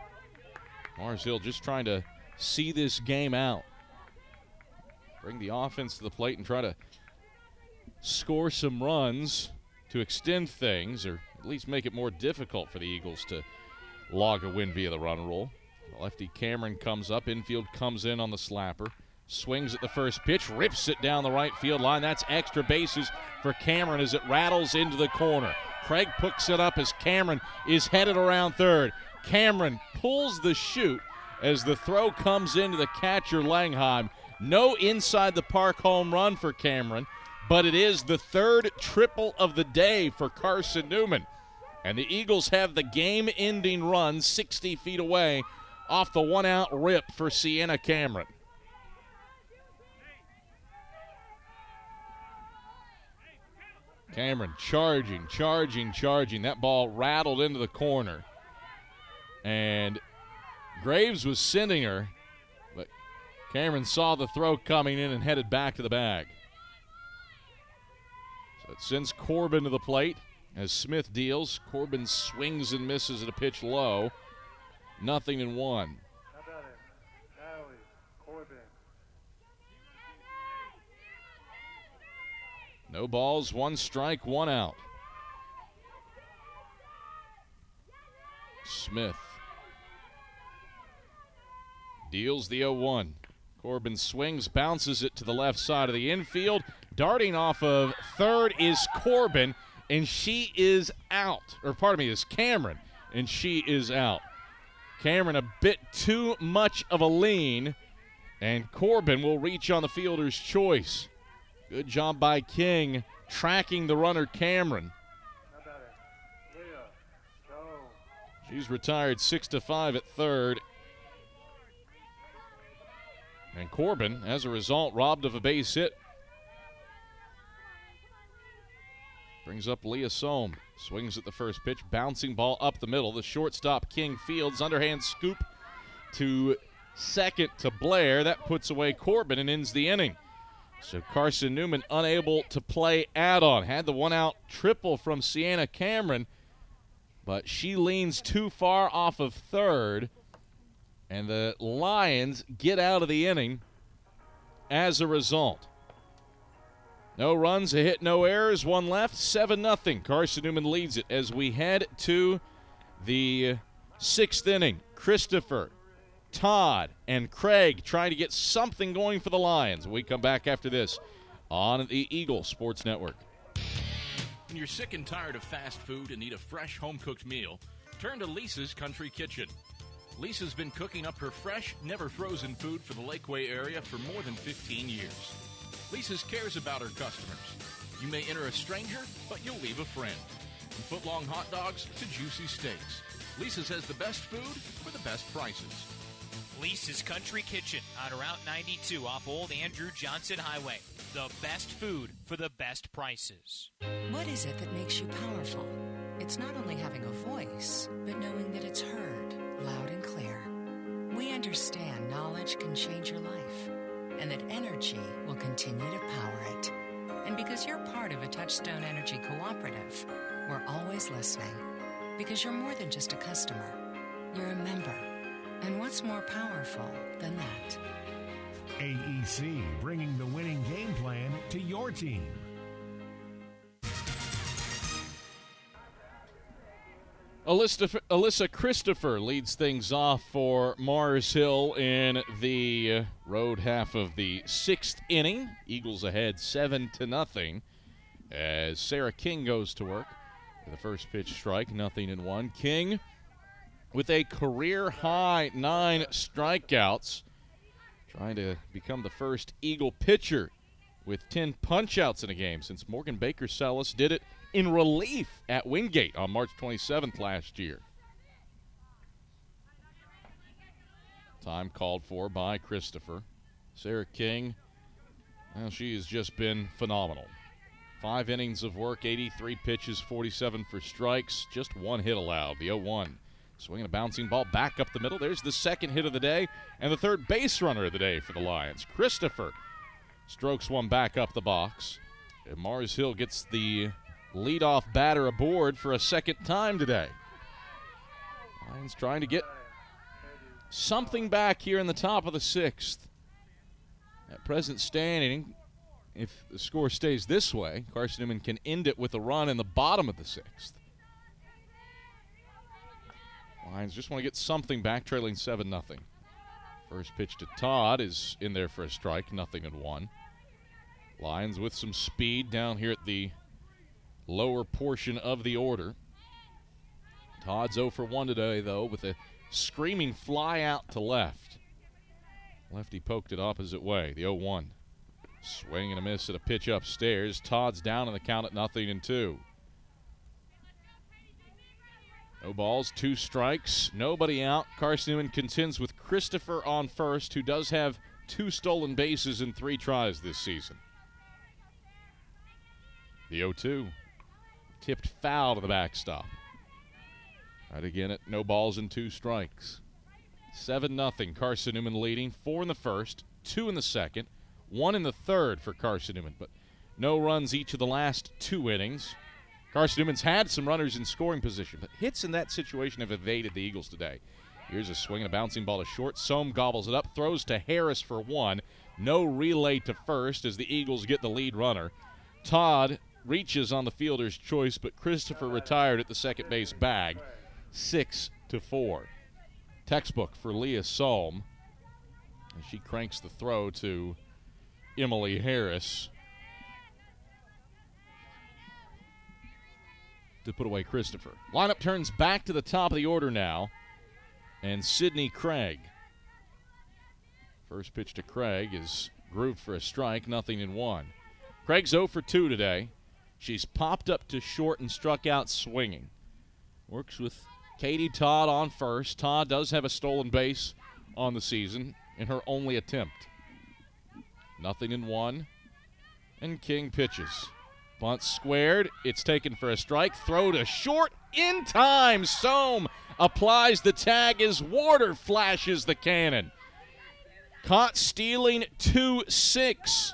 Mars Hill just trying to see this game out. Bring the offense to the plate and try to score some runs to extend things, or at least make it more difficult for the Eagles to log a win via the run rule. The lefty Cameron comes up. Infield comes in on the slapper. swings at the first pitch, rips it down the right field line. That's extra bases for Cameron as it rattles into the corner. Craig picks it up as Cameron is headed around third. Cameron pulls the chute as the throw comes into the catcher Langheim. No inside the park home run for Cameron, but it is the third triple of the day for Carson-Newman. And the Eagles have the game-ending run 60 feet away off the one-out rip for Sienna Cameron. Cameron charging. That ball rattled into the corner. And Graves was sending her, but Cameron saw the throw coming in and headed back to the bag. So it sends Corbin to the plate as Smith deals. Corbin swings and misses at a pitch low. 0-1. How about it? Natalie Corbin. No balls, 1 strike, 1 out. Smith deals the 0-1. Corbin swings, bounces it to the left side of the infield. Darting off of third is Corbin, and she is out. Or pardon me, is Cameron, and she is out. Cameron a bit too much of a lean, and Corbin will reach on the fielder's choice. Good job by King tracking the runner Cameron. How about it? Leah Jones. She's retired 6-5 at third. And Corbin, as a result, robbed of a base hit. Brings up Leah Sohm. Swings at the first pitch. Bouncing ball up the middle. The shortstop King fields. Underhand scoop to second to Blair. That puts away Corbin and ends the inning. So Carson-Newman unable to play add-on. Had the one-out triple from Sienna Cameron, but she leans too far off of third. And the Lions get out of the inning as a result. No runs, a hit, no errors, 1 left, 7-0. Carson-Newman leads it as we head to the 6th inning. Christopher, Todd, and Craig trying to get something going for the Lions. We come back after this on the Eagle Sports Network. When you're sick and tired of fast food and need a fresh home-cooked meal, turn to Lisa's Country Kitchen. Lisa's been cooking up her fresh, never-frozen food for the Lakeway area for more than 15 years. Lisa's cares about her customers. You may enter a stranger, but you'll leave a friend. From foot-long hot dogs to juicy steaks, Lisa's has the best food for the best prices. Lisa's Country Kitchen on Route 92 off Old Andrew Johnson Highway. The best food for the best prices. What is it that makes you powerful? It's not only having a voice, but knowing that it's heard loud and clear. We understand knowledge can change your life, and that energy will continue to power it. And because you're part of a Touchstone Energy Cooperative, we're always listening. Because you're more than just a customer, you're a member. And what's more powerful than that? AEC, bringing the winning game plan to your team. Alyssa Christopher leads things off for Mars Hill in the road half of the 6th inning. Eagles ahead 7-0 as Sarah King goes to work. The first pitch strike, 0-1. King with a career-high 9 strikeouts, trying to become the first Eagle pitcher with 10 punch-outs in a game since Morgan Baker-Sellis did it in relief at Wingate on March 27th last year. Time called for by Christopher. Sarah King, well, she has just been phenomenal. 5 innings of work, 83 pitches, 47 for strikes, just 1 hit allowed, the 0-1. Swinging a bouncing ball back up the middle. There's the second hit of the day and the third base runner of the day for the Lions. Christopher strokes one back up the box. And Mars Hill gets the leadoff batter aboard for a second time today. Lions trying to get something back here in the top of the 6th. At present standing, if the score stays this way, Carson-Newman can end it with a run in the bottom of the 6th. Lions just want to get something back, trailing 7-0. First pitch to Todd is in there for a strike, 0-1. Lions with some speed down here at the lower portion of the order. Todd's 0 for 1 today, though, with a screaming fly out to left. Lefty poked it opposite way, the 0-1. Swing and a miss at a pitch upstairs. Todd's down in the count at 0-2. No balls, 2 strikes, nobody out. Carson-Newman contends with Christopher on first, who does have 2 stolen bases in 3 tries this season. The 0-2. Tipped foul to the backstop. Right again at no balls and 2 strikes. 7-0. Carson-Newman leading. 4 in the first, 2 in the second, 1 in the third for Carson-Newman, but no runs each of the last 2 innings. Carson-Newman's had some runners in scoring position, but hits in that situation have evaded the Eagles today. Here's a swing and a bouncing ball to short. Sohm gobbles it up, throws to Harris for 1. No relay to first as the Eagles get the lead runner. Todd reaches on the fielder's choice, but Christopher retired at the second base bag. 6-4. Textbook for Leah Sohm. And she cranks the throw to Emily Harris to put away Christopher. Lineup turns back to the top of the order now, and Sydney Craig. First pitch to Craig is grooved for a strike, 0-1. Craig's 0 for 2 today. She's popped up to short and struck out swinging. Works with Katie Todd on first. Todd does have a stolen base on the season in her only attempt. 0-1, and King pitches. Bunt squared. It's taken for a strike. Throw to short in time. Sohm applies the tag as Warder flashes the cannon. Caught stealing 2-6.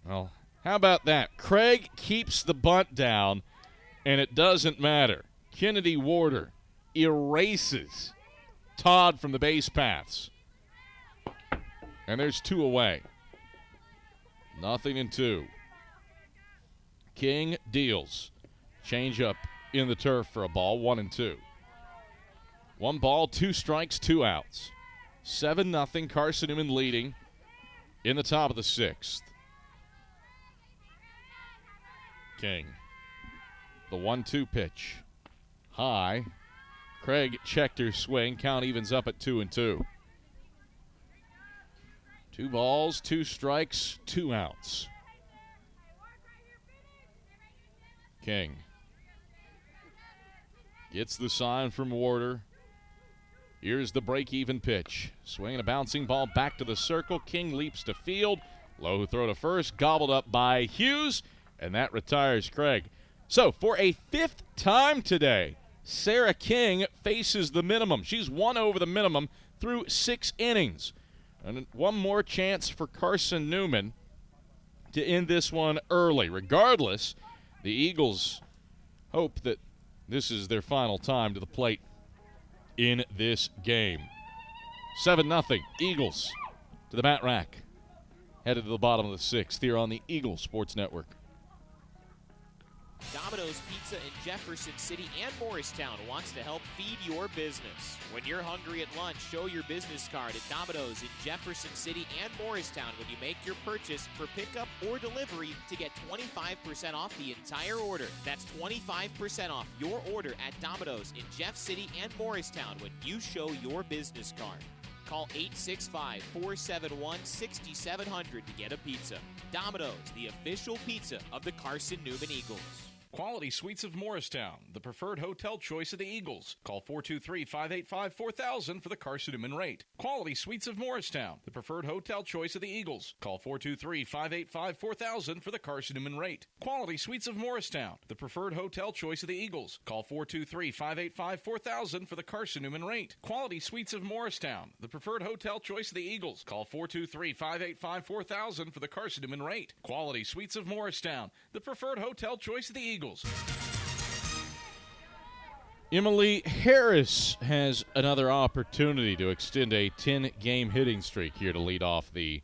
Well, how about that? Craig keeps the bunt down, and it doesn't matter. Kennedy Warder erases Todd from the base paths. And there's 2 away. 0-2. King deals. Change up in the turf for a ball, 1-2. 1 ball, 2 strikes, 2 outs. 7-0, Carson-Newman leading in the top of the 6th. King. The 1-2 pitch. High. Craig checked her swing. Count evens up at 2-2. 2 balls, 2 strikes, 2 outs. King gets the sign from Warder. Here's the break-even pitch. Swinging a bouncing ball back to the circle. King leaps to field. Low throw to first, gobbled up by Hughes, and that retires Craig. So for a 5th time today, Sarah King faces the minimum. She's 1 over the minimum through 6 innings. And 1 more chance for Carson-Newman to end this one early. Regardless, the Eagles hope that this is their final time to the plate in this game. 7-0, Eagles to the bat rack. Headed to the bottom of the 6th here on the Eagle Sports Network. Domino's Pizza in Jefferson City and Morristown wants to help feed your business. When you're hungry at lunch, show your business card at Domino's in Jefferson City and Morristown when you make your purchase for pickup or delivery to get 25% off the entire order. That's 25% off your order at Domino's in Jeff City and Morristown when you show your business card. Call 865-471-6700 to get a pizza. Domino's, the official pizza of the Carson-Newman Eagles. Quality Suites of Morristown, the preferred hotel choice of the Eagles. Call 423-585-4000 for the Carson-Newman rate. Quality Suites of Morristown, the preferred hotel choice of the Eagles. Call 423-585-4000 for the Carson-Newman rate. Quality Suites of Morristown, the preferred hotel choice of the Eagles. Call 423-585-4000 for the Carson-Newman rate. Quality Suites of Morristown, the preferred hotel choice of the Eagles. Call 423-585-4000 for the Carson-Newman rate. Quality Suites of Morristown, the preferred hotel choice of the Eagles. Emily Harris has another opportunity to extend a 10-game hitting streak here to lead off the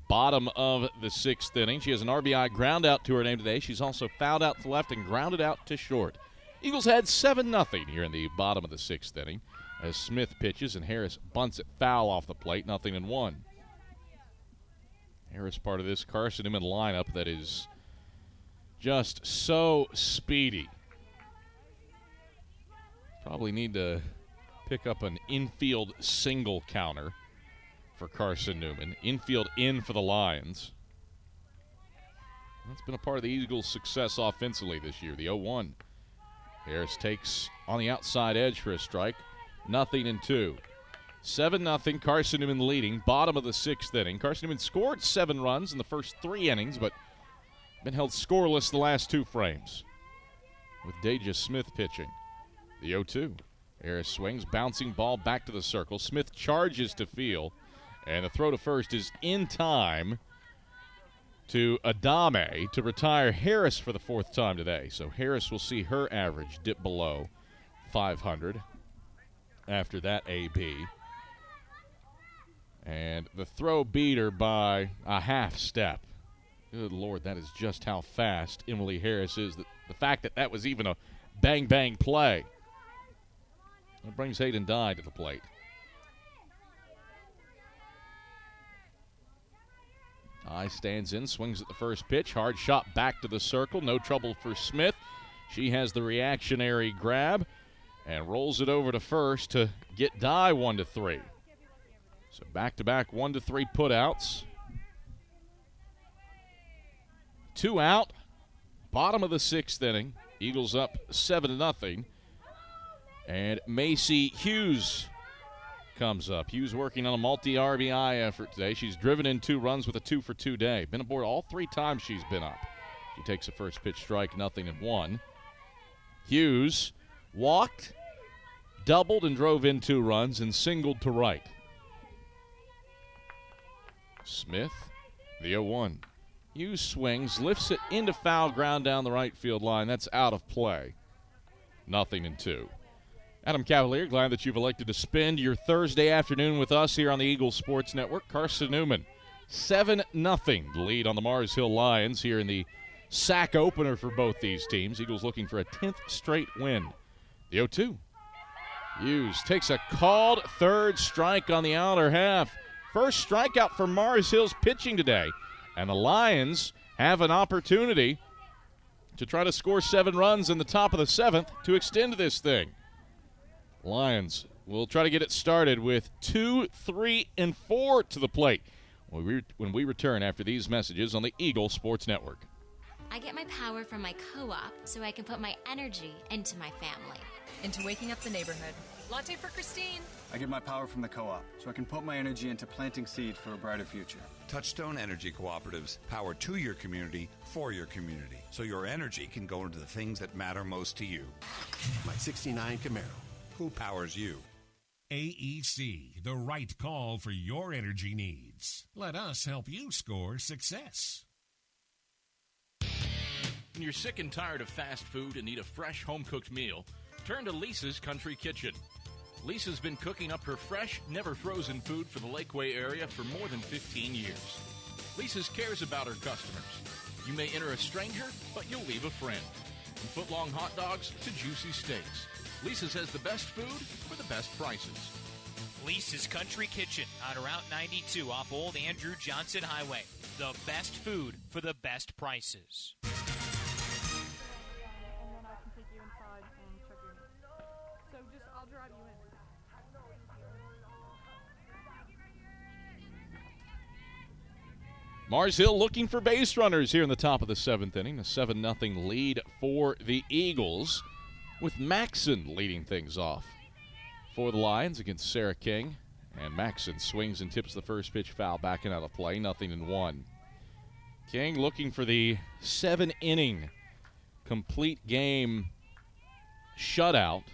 bottom of the 6th inning. She has an RBI ground out to her name today. She's also fouled out to left and grounded out to short. Eagles had 7-0 here in the bottom of the 6th inning. as Smith pitches, and Harris bunts it foul off the plate, 0-1. Harris part of this Carson-Newman lineup that is just so speedy. Probably need to pick up an infield single counter for Carson-Newman. Infield in for the Lions. That's been a part of the Eagles' success offensively this year, the 0-1. Harris takes on the outside edge for a strike. 0-2. 7-0, Carson-Newman leading, bottom of the 6th inning. Carson-Newman scored 7 runs in the first 3 innings, but been held scoreless the last 2 frames, with Deja Smith pitching. The 0-2. Harris swings, bouncing ball back to the circle. Smith charges to field, and the throw to first is in time to Adame to retire Harris for the 4th time today. So Harris will see her average dip below 500 after that AB. And the throw beat her by a half step. Good Lord, that is just how fast Emily Harris is. The fact that that was even a bang-bang play. That brings Hayden Dye to the plate. Dye stands in, swings at the first pitch. Hard shot back to the circle. No trouble for Smith. She has the reactionary grab and rolls it over to first to get Dye 1-3. So back-to-back 1-3 putouts. 2 out. Bottom of the 6th inning. Eagles up 7-0. And Macy Hughes comes up. Hughes working on a multi-RBI effort today. She's driven in 2 runs with a 2-for-2 day. Been aboard all 3 times she's been up. She takes a first pitch strike, 0-1. Hughes walked, doubled, and drove in 2 runs and singled to right. Smith, the 0-1. Hughes swings, lifts it into foul ground down the right field line. That's out of play. 0-2. Adam Cavalier, glad that you've elected to spend your Thursday afternoon with us here on the Eagles Sports Network. Carson-Newman, 7-0 lead on the Mars Hill Lions here in the sack opener for both these teams. Eagles looking for a 10th straight win. The 0-2. Hughes takes a called 3rd strike on the outer half. First strikeout for Mars Hill's pitching today. And the Lions have an opportunity to try to score 7 runs in the top of the 7th to extend this thing. Lions will try to get it started with 2, 3, and 4 to the plate when we return after these messages on the Eagle Sports Network. I get my power from my co-op so I can put my energy into my family. Into waking up the neighborhood. Latte for Christine. I get my power from the co-op so I can put my energy into planting seed for a brighter future. Touchstone Energy Cooperatives, power to your community, for your community, so your energy can go into the things that matter most to you. My 69 Camaro. Who powers you? AEC, the right call for your energy needs. Let us help you score success. When you're sick and tired of fast food and need a fresh home-cooked meal, turn to Lisa's Country Kitchen. Lisa's been cooking up her fresh, never-frozen food for the Lakeway area for more than 15 years. Lisa's cares about her customers. You may enter a stranger, but you'll leave a friend. From foot-long hot dogs to juicy steaks, Lisa's has the best food for the best prices. Lisa's Country Kitchen on Route 92 off Old Andrew Johnson Highway. The best food for the best prices. Mars Hill looking for base runners here in the top of the 7th inning. A 7-0 lead for the Eagles, with Maxson leading things off for the Lions against Sarah King. And Maxson swings and tips the first pitch foul back and out of play, 0-1. King looking for the 7-inning complete game shutout.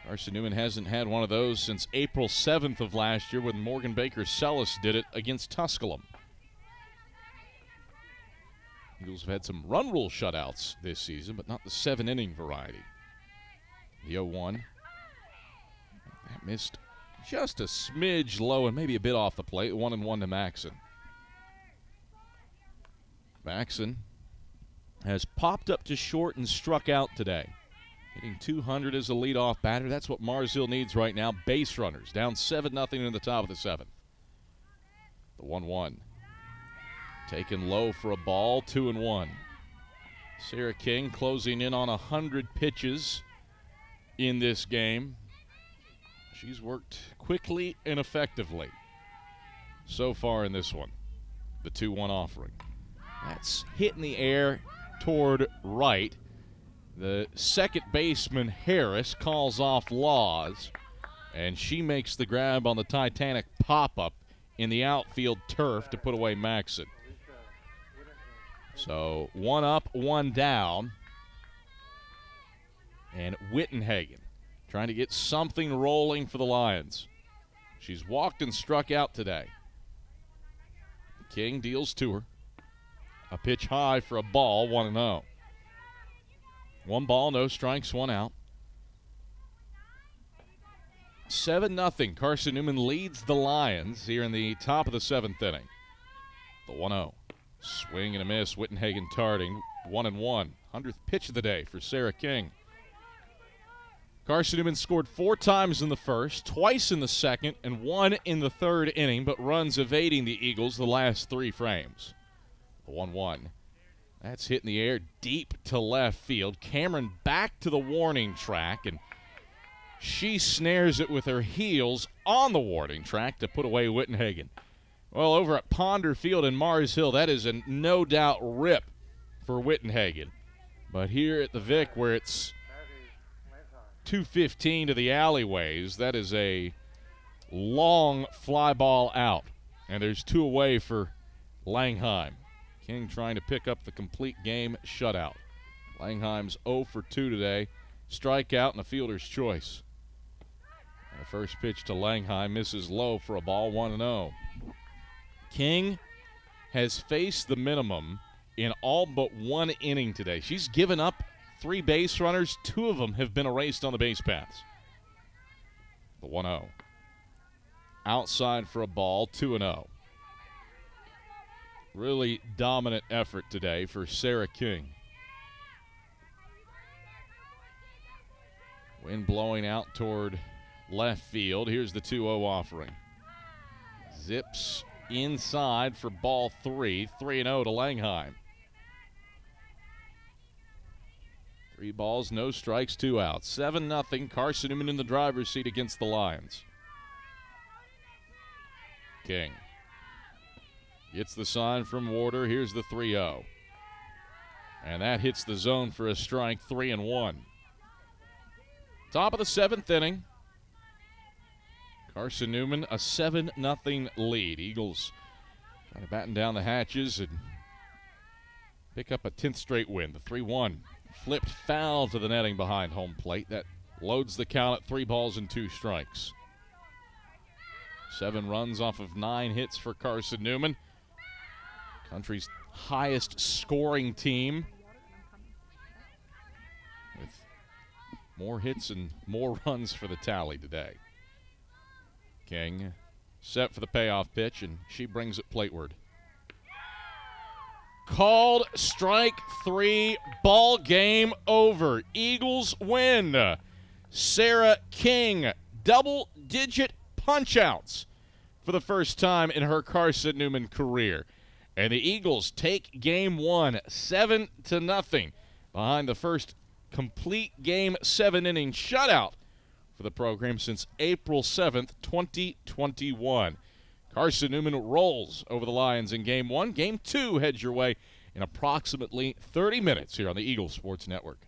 Carson-Newman hasn't had one of those since April 7th of last year when Morgan Baker-Sellis did it against Tusculum. Eagles have had some run rule shutouts this season, but not the 7-inning variety. The 0-1. That missed just a smidge low and maybe a bit off the plate. 1-1 to Maxson. Maxson has popped up to short and struck out today. Hitting 200 as a leadoff batter. That's what Mars Hill needs right now. Base runners down 7-0 in the top of the 7th. The 1-1. Taken low for a ball, 2-1. Sarah King closing in on 100 pitches in this game. She's worked quickly and effectively so far in this one. The 2-1 offering. That's hit in the air toward right. The second baseman, Harris, calls off Laws, and she makes the grab on the Titanic pop-up in the outfield turf to put away Maxson. So 1 up, 1 down. And Wittenhagen trying to get something rolling for the Lions. She's walked and struck out today. King deals to her. A pitch high for a ball, 1-0. 1 ball, no strikes, 1 out. 7-0. Carson-Newman leads the Lions here in the top of the 7th inning. The 1-0. Swing and a miss. Wittenhagen tarting. 1-1. 100th pitch of the day for Sarah King. Carson-Newman scored 4 times in the first, twice in the second, and 1 in the 3rd inning, but runs evading the Eagles the last 3 frames. The 1-1. That's hit in the air deep to left field. Cameron back to the warning track, and she snares it with her heels on the warning track to put away Wittenhagen. Well, over at Ponder Field in Mars Hill, that is a no-doubt rip for Wittenhagen. But here at the Vic, where it's 2:15 to the alleyways, that is a long fly ball out. And there's 2 away for Langheim. King trying to pick up the complete game shutout. Langheim's 0 for 2 today. Strikeout and a fielder's choice. And the first pitch to Langheim misses low for a ball, 1-0. King has faced the minimum in all but 1 inning today. She's given up 3 base runners. 2 of them have been erased on the base paths. The 1-0. Outside for a ball, 2-0. Really dominant effort today for Sarah King. Wind blowing out toward left field. Here's the 2-0 offering. Zips inside for ball 3. 3-0 to Langheim. 3 balls, no strikes, 2 outs. 7-0. Carson-Newman in the driver's seat against the Lions. King gets the sign from Warder. Here's the 3-0. And that hits the zone for a strike, 3-1. Top of the 7th inning. Carson-Newman, a 7-0 lead. Eagles trying to batten down the hatches and pick up a 10th straight win. The 3-1 flipped foul to the netting behind home plate. That loads the count at 3 balls and 2 strikes. 7 runs off of 9 hits for Carson-Newman. Country's highest scoring team, with more hits and more runs for the tally today. King set for the payoff pitch, and she brings it plateward. Called strike 3, ball game over. Eagles win. Sarah King, double-digit punch-outs for the first time in her Carson-Newman career. And the Eagles take game 1, 7-0, behind the first complete game 7-inning shutout for the program since April 7th, 2021. Carson-Newman rolls over the Lions in game 1. Game 2 heads your way in approximately 30 minutes here on the Eagle Sports Network.